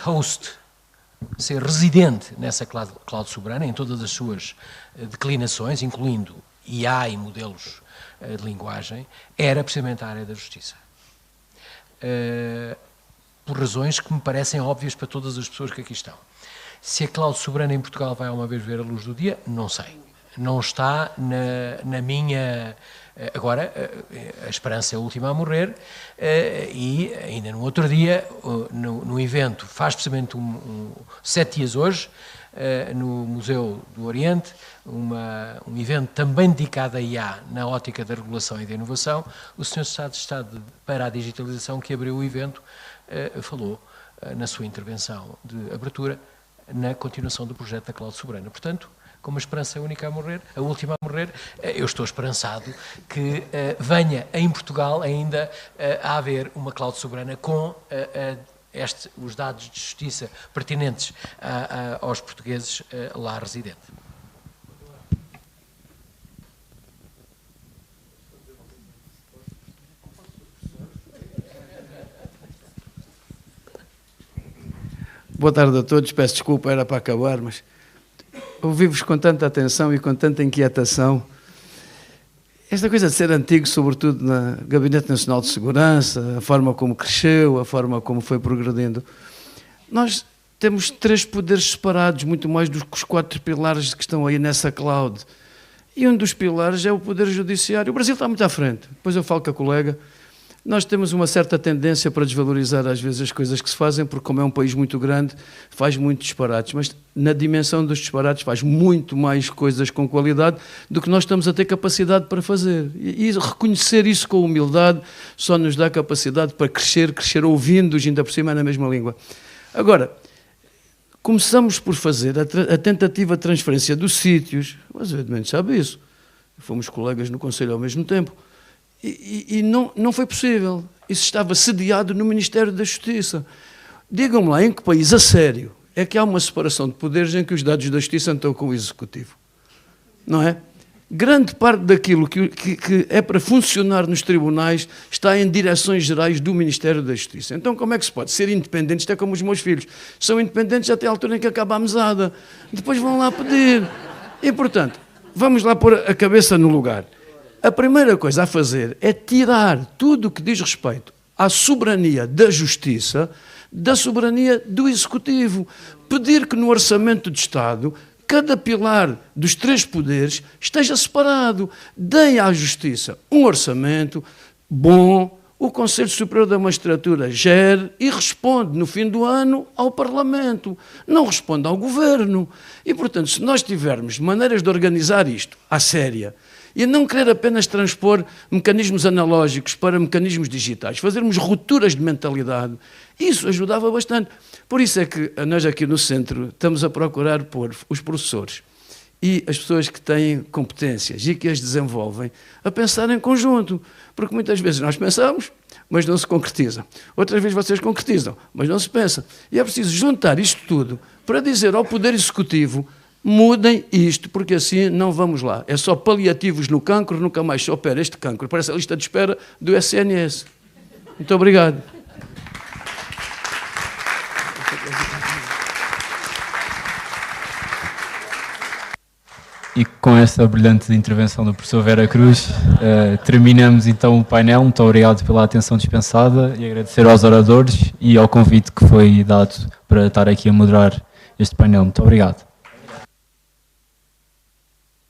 host, ser residente nessa cloud soberana, em todas as suas declinações, incluindo IA e modelos de linguagem, era precisamente a área da justiça. Por razões que me parecem óbvias para todas as pessoas que aqui estão. Se a cloud soberana em Portugal vai alguma vez ver a luz do dia, não sei. Não está na minha... Agora, a esperança é a última a morrer e ainda no outro dia, no evento, faz precisamente 7 dias hoje, no Museu do Oriente, um evento também dedicado a IA na ótica da regulação e da inovação, o Sr. Secretário de Estado para a Digitalização, que abriu o evento, falou na sua intervenção de abertura na continuação do projeto da Cloud Soberana. Portanto, como a esperança é a única a morrer, a última a morrer, eu estou esperançado que venha em Portugal ainda a haver uma cloud soberana com os dados de justiça pertinentes aos portugueses lá residentes. Boa tarde a todos, peço desculpa, era para acabar, mas ouvi-vos com tanta atenção e com tanta inquietação. Esta coisa de ser antigo, sobretudo no Gabinete Nacional de Segurança, a forma como cresceu, a forma como foi progredindo. Nós temos 3 poderes separados, muito mais do que os 4 pilares que estão aí nessa cloud. E um dos pilares é o Poder Judiciário. O Brasil está muito à frente. Depois eu falo com a colega. Nós temos uma certa tendência para desvalorizar às vezes as coisas que se fazem, porque como é um país muito grande, faz muitos disparates, mas na dimensão dos disparates faz muito mais coisas com qualidade do que nós estamos a ter capacidade para fazer. E reconhecer isso com humildade só nos dá capacidade para crescer ouvindo-os, ainda por cima na mesma língua. Agora, começamos por fazer a tentativa de transferência dos sítios, mas evidentemente sabe isso, fomos colegas no Conselho ao mesmo tempo, e não foi possível. Isso estava sediado no Ministério da Justiça. Digam-me lá em que país, a sério, é que há uma separação de poderes em que os dados da Justiça estão com o Executivo. Não é? grande parte daquilo que é para funcionar nos tribunais está em direções gerais do Ministério da Justiça. Então, como é que se pode ser independente? Isto é como os meus filhos. São independentes até a altura em que acaba a mesada. Depois vão lá pedir. E, portanto, vamos lá pôr a cabeça no lugar. A primeira coisa a fazer é tirar tudo o que diz respeito à soberania da Justiça da soberania do Executivo. Pedir que no Orçamento de Estado cada pilar dos 3 poderes esteja separado. Deem à Justiça um orçamento bom, o Conselho Superior da Magistratura gere e responde no fim do ano ao Parlamento, não responde ao Governo. E, portanto, se nós tivermos maneiras de organizar isto à séria e não querer apenas transpor mecanismos analógicos para mecanismos digitais, fazermos rupturas de mentalidade, isso ajudava bastante. Por isso é que nós aqui no centro estamos a procurar pôr os professores e as pessoas que têm competências e que as desenvolvem a pensar em conjunto, porque muitas vezes nós pensamos, mas não se concretiza. Outras vezes vocês concretizam, mas não se pensa. E é preciso juntar isto tudo para dizer ao Poder Executivo: mudem isto, porque assim não vamos lá. É só paliativos no cancro, nunca mais se opera este cancro. Parece a lista de espera do SNS. Muito obrigado. E com esta brilhante intervenção do professor Vera Cruz, terminamos então o painel. Muito obrigado pela atenção dispensada e agradecer aos oradores e ao convite que foi dado para estar aqui a moderar este painel. Muito obrigado.